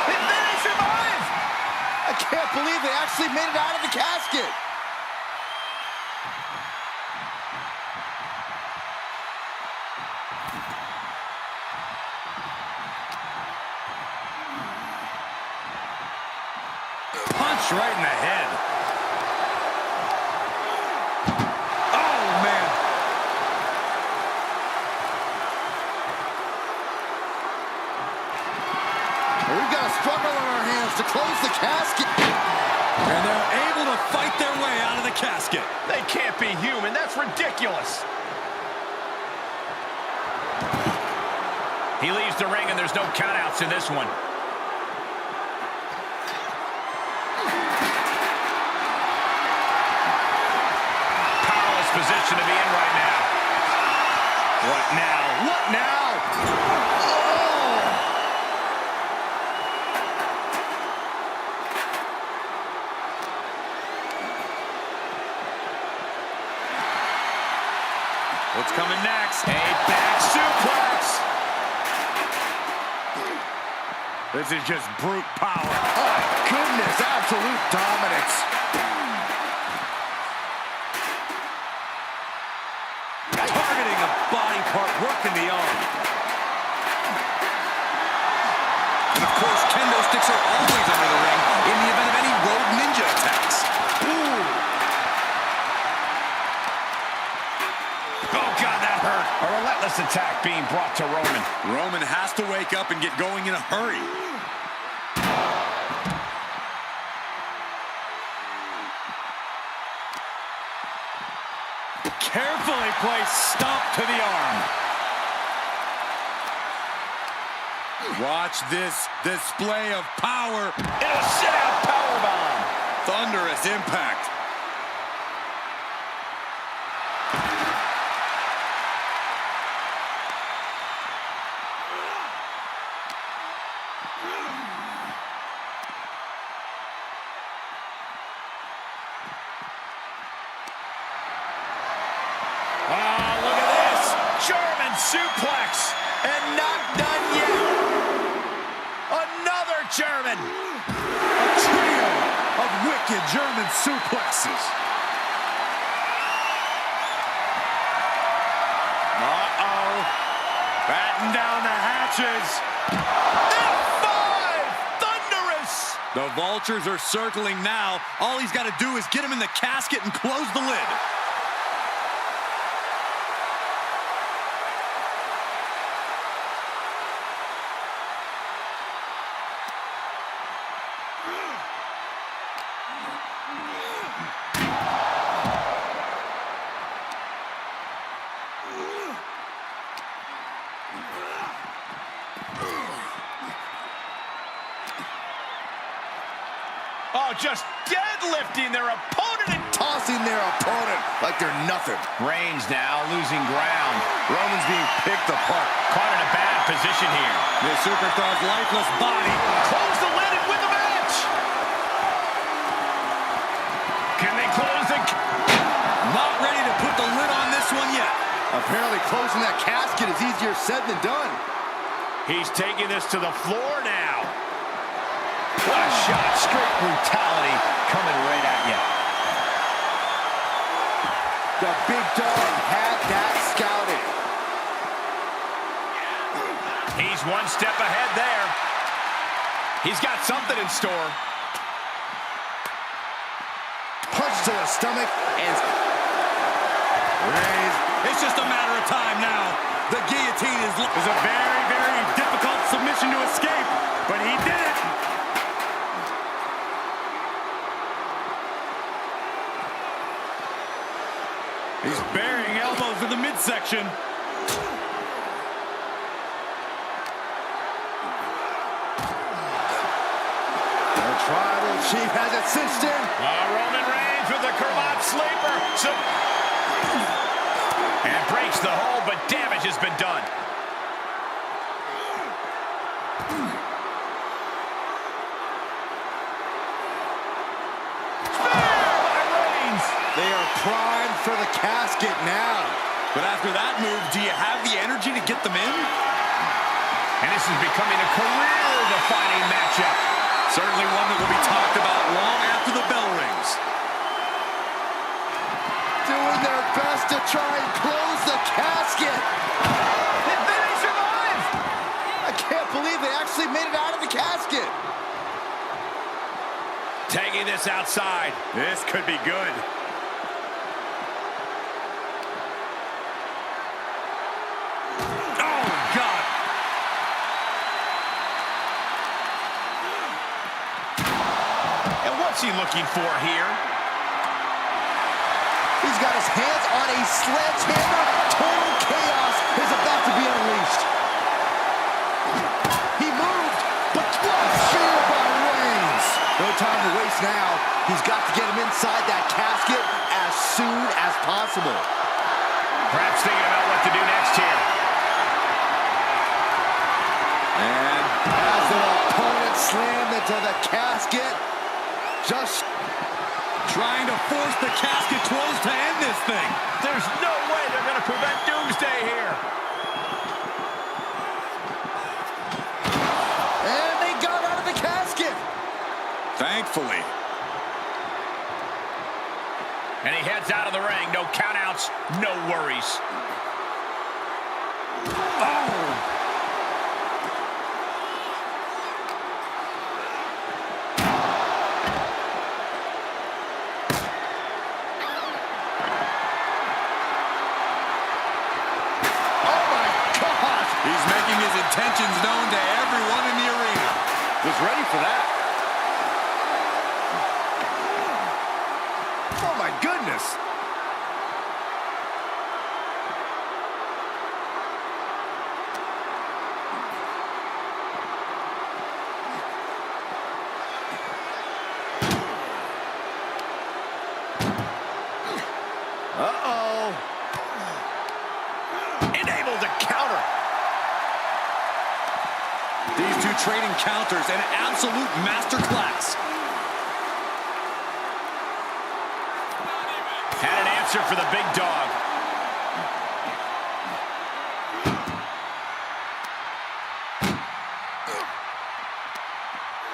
And then he survives! I can't believe they actually made it out of the casket. Punch right in the head. Oh, man. We've got a struggle on our hands to close the casket. And they're able to fight their way out of the casket. They can't be human, that's ridiculous. He leaves the ring and there's no countouts in this one. Powerless position to be in right now. What now? What now? Oh! What's coming next? A back suplex. This is just brute power. Oh, goodness, absolute dominance. Targeting a body part, working the arm. And of course, kendo sticks are always under the ring in the event of any road ninja attacks. Ooh. Oh, God, that hurt. A relentless attack being brought to Roman. Roman has to wake up and get going in a hurry. Carefully placed stomp to the arm. Watch this display of power. In a sit-out powerbomb. Thunderous impact. Oh, look at this. German suplex. And not done yet. Another German. A trio of wicked German suplexes. Uh-oh. Batten down the hatches. F5. Thunderous. The vultures are circling now. All he's got to do is get him in the casket and close the lid. Oh, just deadlifting their opponent and tossing their opponent like they're nothing. Reigns now losing ground. Roman's being picked apart. Caught in a bad position here. The superstar's lifeless body. Close the lid and win the match. Can they close the... Not ready to put the lid on this one yet. Apparently closing that casket is easier said than done. He's taking this to the floor now. What a shot. Straight brutality coming right at you. The big dog had that scouted. He's one step ahead there. He's got something in store. Punch to the stomach and Reigns. It's just a matter of time now. The guillotine is a very, very difficult submission to escape, but he did it. He's burying elbows in the midsection. The tribal chief has it cinched in. Roman Reigns with the Cravat sleeper. And breaks the hold, but damage has been done. They are primed for the casket now. But after that move, do you have the energy to get them in? And this is becoming a career-defining matchup. Certainly one that will be talked about long after the bell rings. Doing their best to try and close the casket. Did they survive? I can't believe they actually made it out of the casket. Tagging this outside. This could be good. Oh, God. And what's he looking for here? He's got his hands on a sledgehammer. Total chaos is about to be unleashed. He moved, but shield by Reigns. No time to waste now. He's got to get him inside that casket as soon as possible. Perhaps thinking about what to do next here. And as an opponent slammed into the casket, just trying to force the casket closed to end this thing. There's no way they're going to prevent Doomsday here. and they got out of the casket. Thankfully. And he heads out of the ring. No countouts, no worries. Oh! He's making his intentions known to everyone in the arena. Was ready for that. Oh my goodness. Uh-oh. Enabled to counter. These two trading counters, an absolute masterclass. Had an answer for the big dog.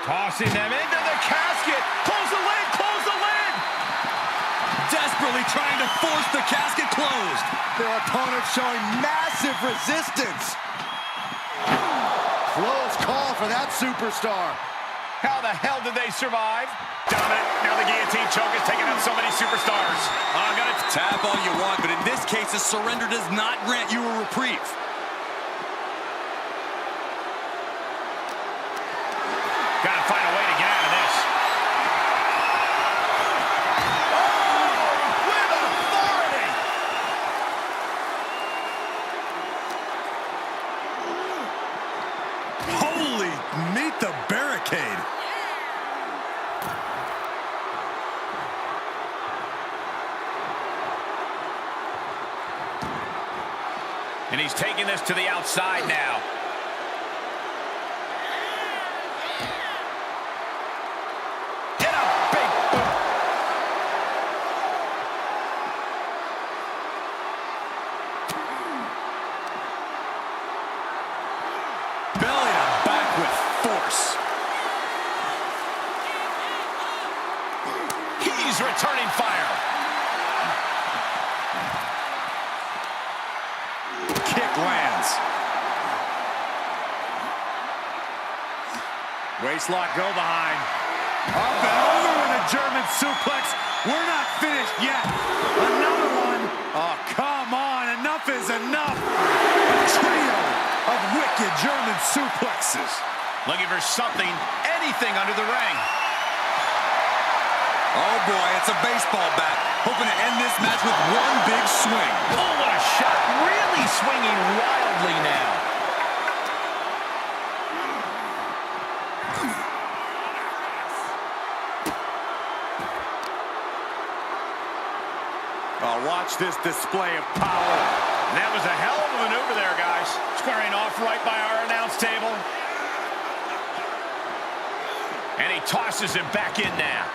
Tossing them into the casket. Close the lid, close the lid. Desperately trying to force the casket closed. Their opponent showing massive resistance. Close call for that superstar. How the hell did they survive? Dominant. Now the guillotine choke is taking out so many superstars. I'm gonna Tap all you want, but in this case, a surrender does not grant you a reprieve. gotta find a way to get out of this. Holy, meet the barricade. And he's taking this to the outside now. Get a big boot. Belly to back with force. He's returning fire. Kick lands. Waistlock go behind. Up and over with a German suplex. We're not finished yet. Another one. Oh, come on. Enough is enough. A trio of wicked German suplexes. Looking for something, anything under the ring. Oh boy, it's a baseball bat. Hoping to end this match with one big swing. Oh, what a shot. Really swinging wildly now. Oh, watch this display of power. And that was a hell of a maneuver there, guys. Squaring off right by our announce table. And he tosses it back in now.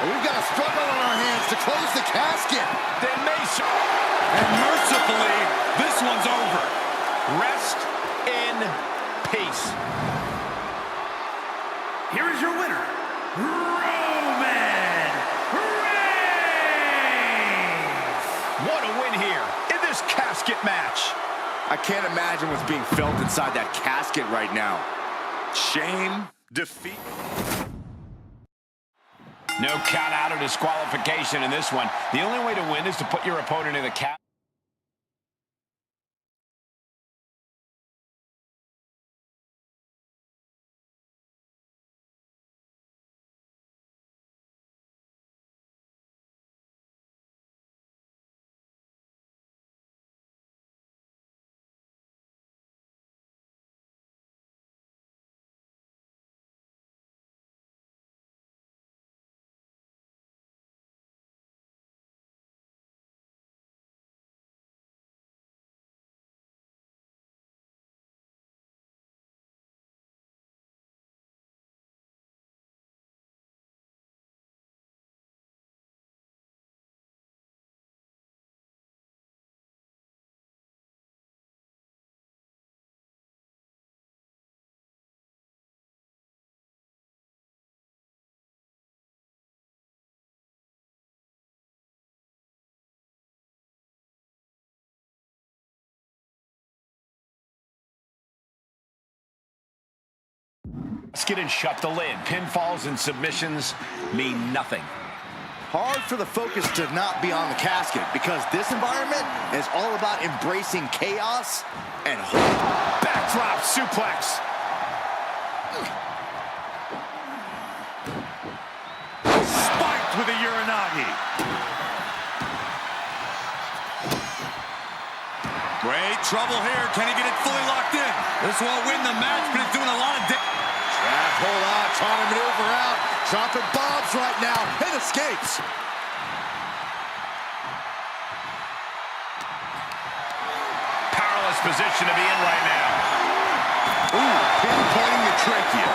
We've got a struggle on our hands to close the casket. They may show. And mercifully, this one's over. Rest in peace. Here is your winner, Roman Reigns. What a win here in this casket match. I can't imagine what's being felt inside that casket right now. Shame, defeat. No count out or disqualification in this one. The only way to win is to put your opponent in the casket. Let's get and shut the lid. Pinfalls and submissions mean nothing. Hard for the focus to not be on the casket because this environment is all about embracing chaos and hope. Backdrop suplex. Spiked with a Uranagi. Great trouble here. Can he get it fully locked in? This won't win the match, but it's doing a lot of damage. Hold on, trying to maneuver out. Dropping bombs right now. It escapes. Powerless position to be in right now. Ooh, pinpointing the trachea.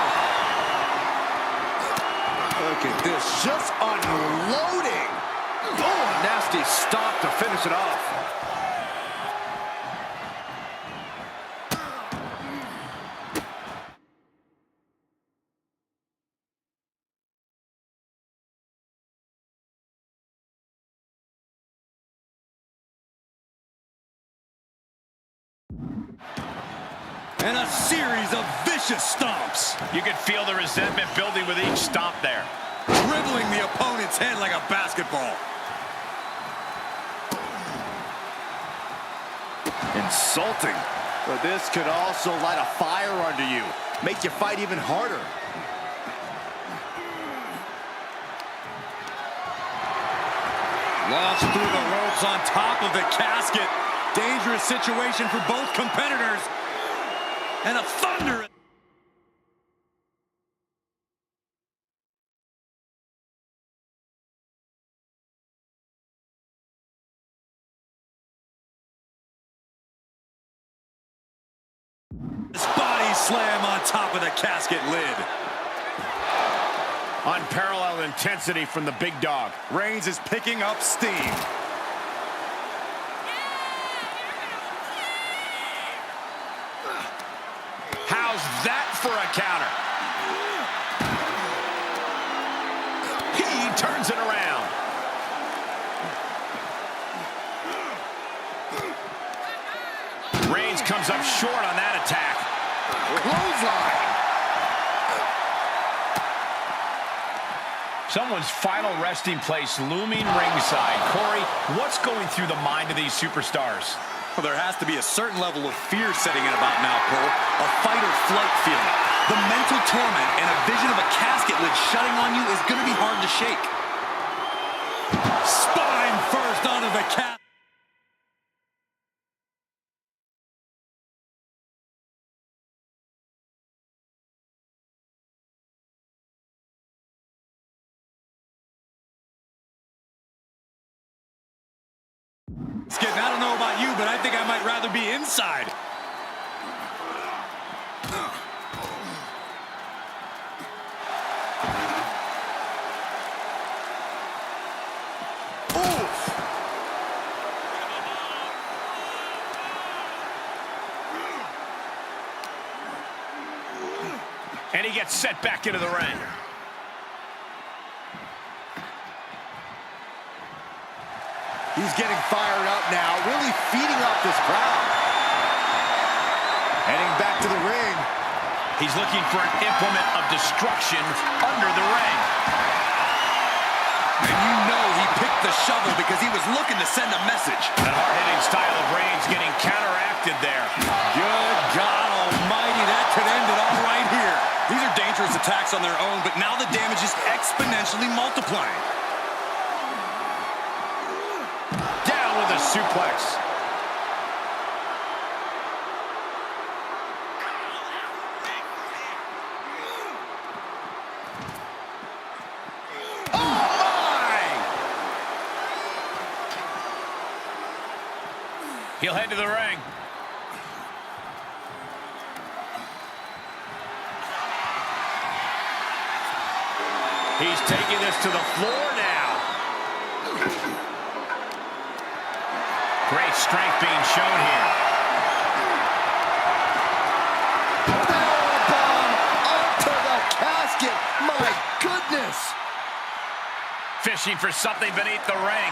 Look at this, just unloading. Oh, nasty stop to finish it off. And a series of vicious stomps. You could feel the resentment building with each stomp there. Dribbling the opponent's head like a basketball. Insulting. But this could also light a fire under you. Make you fight even harder. Launched through the ropes on top of the casket. Dangerous situation for both competitors. And a thunder. Body slam on top of the casket lid. Unparalleled intensity from the big dog. Reigns is picking up steam. How's that for a counter? He turns it around. Reigns comes up short on that attack. Clothesline. Someone's final resting place looming ringside. Corey, what's going through the mind of these superstars? Well, there has to be a certain level of fear setting in about now, Cole. A fight or flight feeling. The mental torment and a vision of a casket lid shutting on you is going to be hard to shake. Spine first onto the casket. I don't know about you, but I think I might rather be inside. And he gets set back into the ring. He's getting fired up now, really feeding off this crowd. Heading back to the ring. He's looking for an implement of destruction under the ring. And you know he picked the shovel because he was looking to send a message. That hard-hitting style of Reigns getting counteracted there. Good God almighty, that could end it all right here. These are dangerous attacks on their own, but now the damage is exponentially multiplying. With a suplex. Oh, my! He'll head to the ring. He's taking this to the floor now. Great strength being shown here. Powerbomb onto the casket. My goodness. Fishing for something beneath the ring.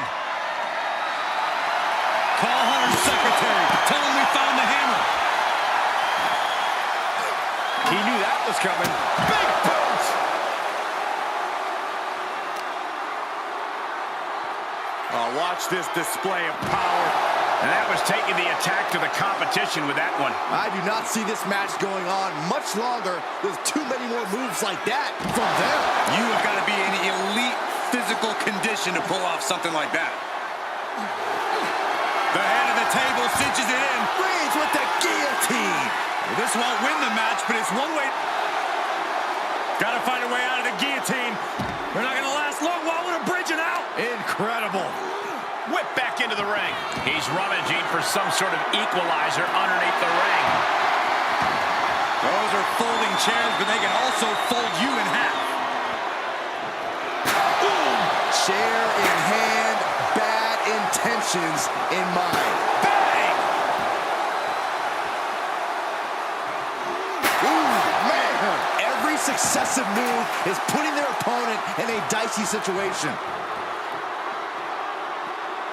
Call Hunter's secretary. Tell him we found the hammer. He knew that was coming. Big boots. Watch this display of power. And that was taking the attack to the competition with that one. I do not see this match going on much longer. There's too many more moves like that from there. You have got to be in elite physical condition to pull off something like that. The head of the table cinches it in. Reigns with the guillotine. Well, this won't win the match, but it's one way. Got to find a way out of the guillotine. We're not going to last long while we're bridging out. Incredible. Whip back into the ring. He's rummaging for some sort of equalizer underneath the ring. Those are folding chairs, but they can also fold you in half. Boom. Chair in hand, bad intentions in mind. Bang! Ooh, man. Every successive move is putting their opponent in a dicey situation.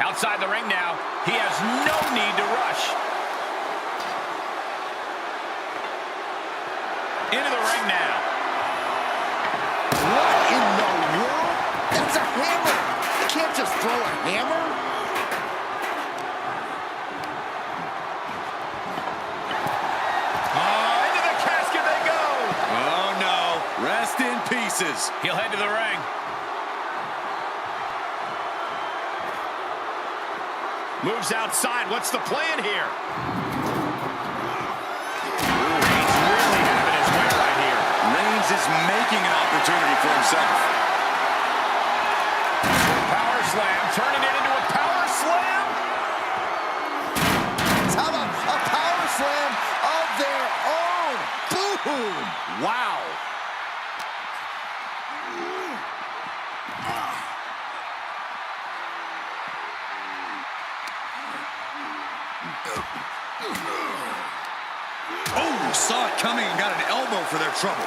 Outside the ring now, he has no need to rush. Into the ring now. What in the world? That's a hammer. You can't just throw a hammer. Into the casket they go. Oh, no. Rest in pieces. He'll head to the ring. Moves outside. What's the plan here? Reigns really having his way right here. Reigns is making an opportunity for himself. Power slam, turning it into a power slam. How about a power slam of their own? Boom! Wow. Oh, saw it coming and got an elbow for their trouble.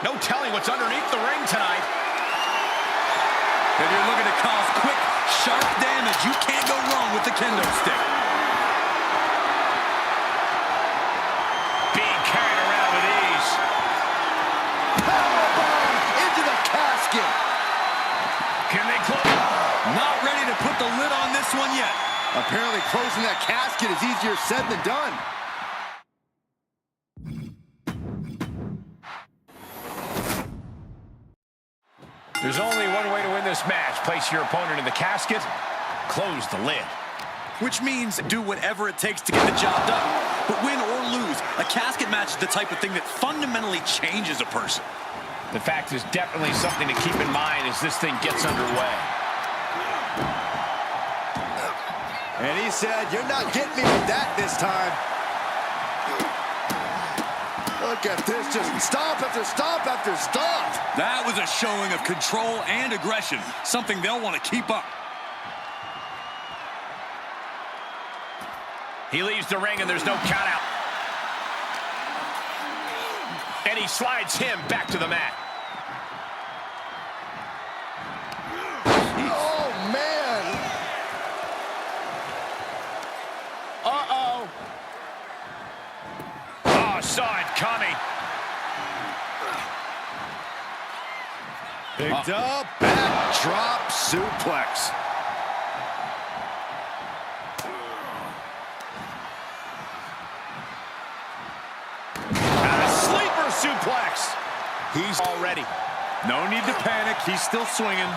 No telling what's underneath the ring tonight. If you're looking to cause quick, sharp damage, you can't go wrong with the kendo stick. Being carried around with ease. Powerbomb into the casket. Can they close? Not ready to put the lid on this one yet. Apparently closing that casket is easier said than done. There's only one way to win this match. Place your opponent in the casket, close the lid. Which means do whatever it takes to get the job done. But win or lose, a casket match is the type of thing that fundamentally changes a person. The fact is definitely something to keep in mind as this thing gets underway. And he said, you're not getting me with that this time. Look at this, just stomp after stomp after stomp. That was a showing of control and aggression, something they'll want to keep up. He leaves the ring and there's no count out. And he slides him back to the mat. Oh, man. Uh-oh. Oh, saw it coming. Picked up, backdrop suplex. And a sleeper suplex. He's all ready. No need to panic. He's still swinging.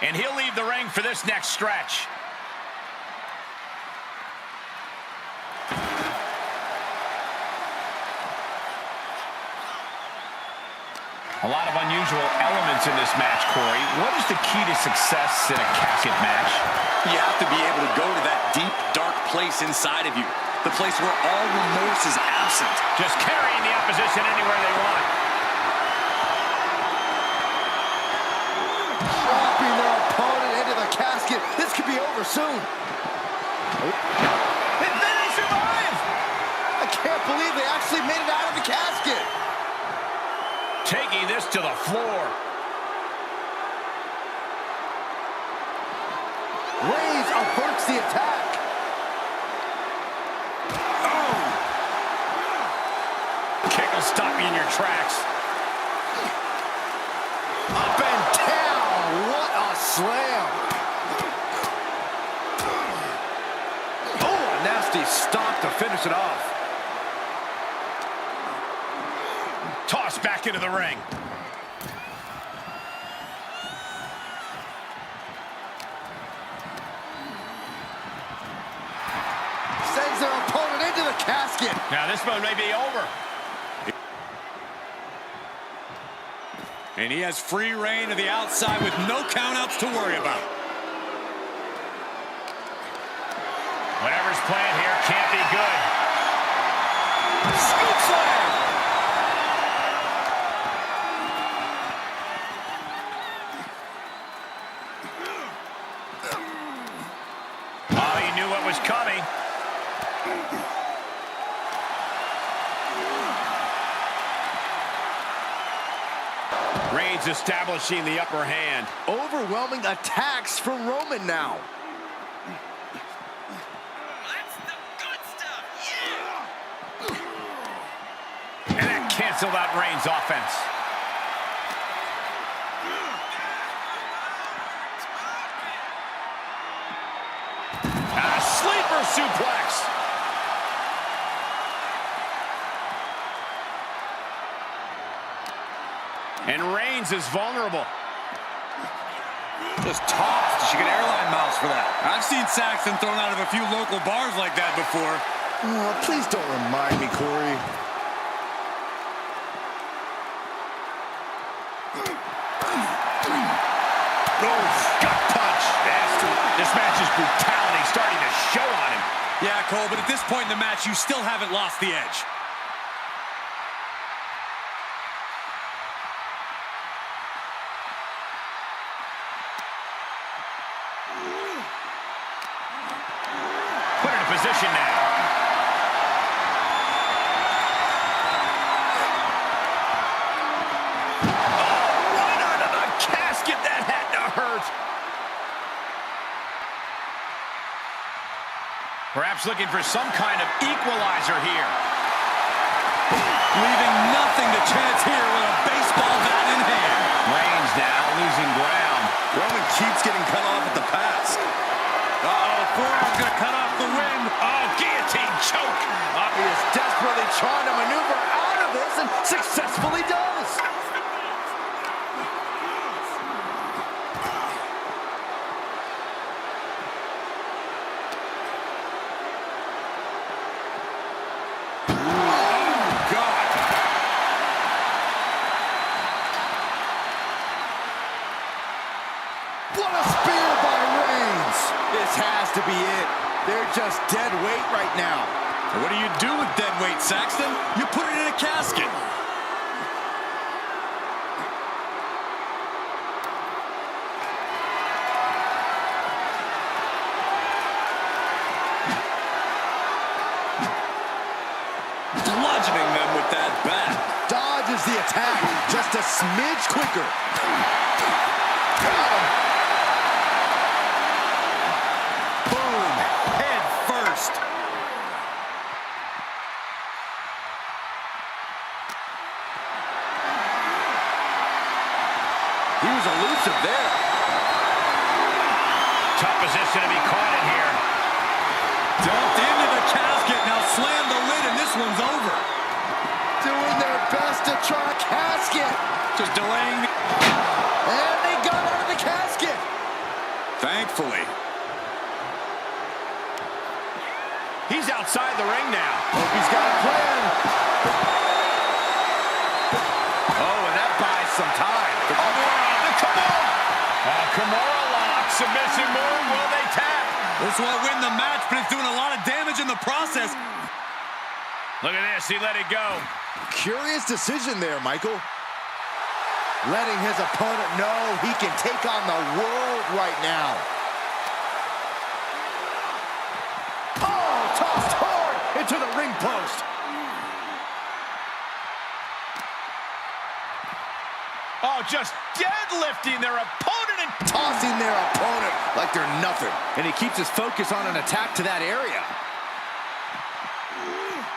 And he'll leave the ring for this next stretch. A lot of unusual elements in this match, Corey. What is the key to success in a casket match? You have to be able to go to that deep, dark place inside of you. The place where all remorse is absent. Just carrying the opposition anywhere they want. Dropping their opponent into the casket. This could be over soon. And then they survive! I can't believe they actually made it out of the casket. Taking this to the floor. Reigns averts the attack. Oh! Kick will stop you in your tracks. Up and down. What a slam. Oh, a nasty stop to finish it off. Tossed back into the ring. Sends their opponent into the casket. Now this one may be over. And he has free reign to the outside with no countouts to worry about. Whatever's planned here can't be good. Scoop slam. Oh, he knew what was coming. Reigns establishing the upper hand. Overwhelming attacks from Roman now. That's the good stuff, yeah! And that canceled out Reigns' offense. suplex. And Reigns is vulnerable. Just tossed. She could airline miles for that. I've seen Saxton thrown out of a few local bars like that before. Oh, please don't remind me, Corey. Oh, gut punch. Nasty. This match's brutality starting to show on him. Yeah, Cole, but at this point in the match, you still haven't lost the edge. Put her in position now. Oh, right under the casket. That had to hurt. Perhaps looking for some kind of equalizer here. Leaving nothing to chance here with a baseball bat in hand. Reigns now losing ground. Roman keeps getting cut off at the pass. Uh-oh, forearm's gonna cut off the wind. Oh, guillotine choke. He is desperately trying to maneuver out of this and successfully does. What a spear by Reigns! This has to be it. They're just dead weight right now. What do you do with dead weight, Saxton? You put it in a casket. Bludgeoning them with that bat. Dodges the attack just a smidge quicker. Got him. Boom, head first. He was elusive there. Tough position to be caught in here. Dumped into the casket. Now slam the lid and this one's over. Doing their best to try casket. Just delaying the... And they got out of the casket. Thankfully. He's outside the ring now. Hope he's got a plan. Oh, and that buys some time. Kimura lock, submission move, will they tap? This won't win the match, but it's doing a lot of damage in the process. Look at this, he let it go. Curious decision there, Michael. Letting his opponent know he can take on the world right now. Oh, tossed hard into the ring post. Oh, just deadlifting their opponent and Tossing their opponent like they're nothing. And he keeps his focus on an attack to that area.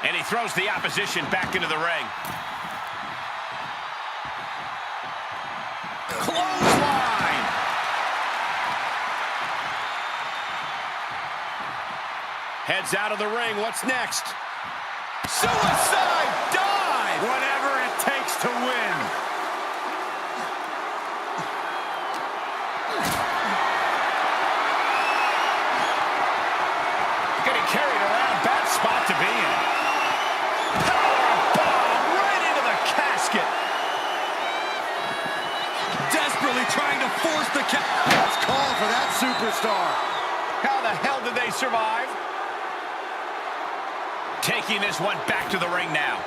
And he throws the opposition back into the ring. Clothesline! Heads out of the ring. What's next? Suicide dive! Whatever it takes to win. Getting carried around. Bad spot to be in. Power bomb right into the casket. Desperately trying to force the Let's call for that superstar. How the hell did they survive? Taking this one back to the ring now.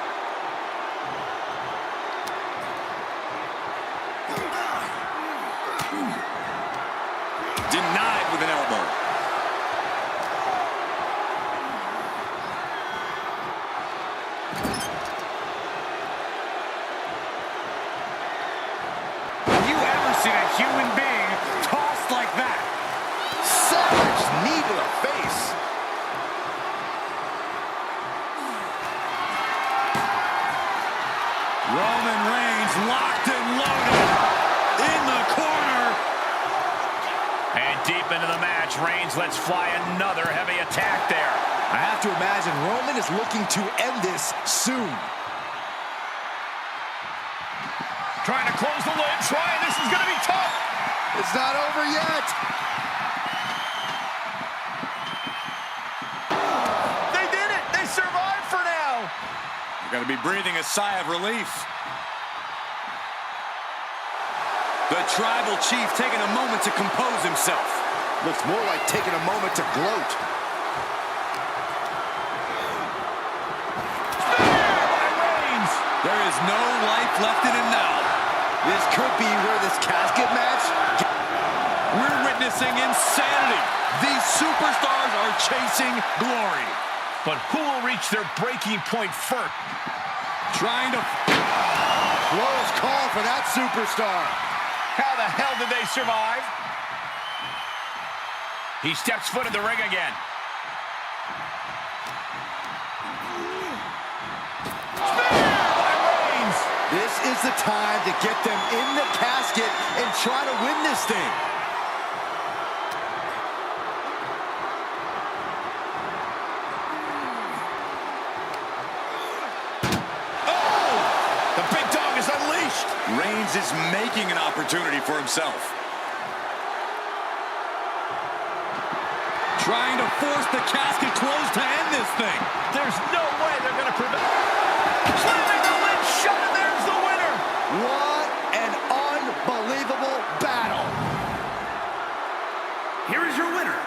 Denied with an elbow. Have you ever seen a human being tossed like that? Savage knee to the face. Roman Reigns locked and loaded in the corner. And deep into the match. Reigns lets fly another heavy attack there. I have to imagine Roman is looking to end this soon. Trying to close the lid. This is going to be tough. It's not over yet. They did it. They survived for now. You're going to be breathing a sigh of relief. The tribal chief taking a moment to compose himself. Looks more like taking a moment to gloat. There is no life left in him now. This could be where this casket match... We're witnessing insanity. These superstars are chasing glory. But who will reach their breaking point first? Trying to... Close call for that superstar. How the hell did they survive? He steps foot in the ring again. This is the time to get them in the casket and try to win this thing. Oh! The big dog is unleashed. Reigns is making an opportunity for himself. Trying to force the casket closed to end this thing. There's no way they're going to prevent. Slamming the lid shut, and there's the winner. What an unbelievable battle. Here is your winner,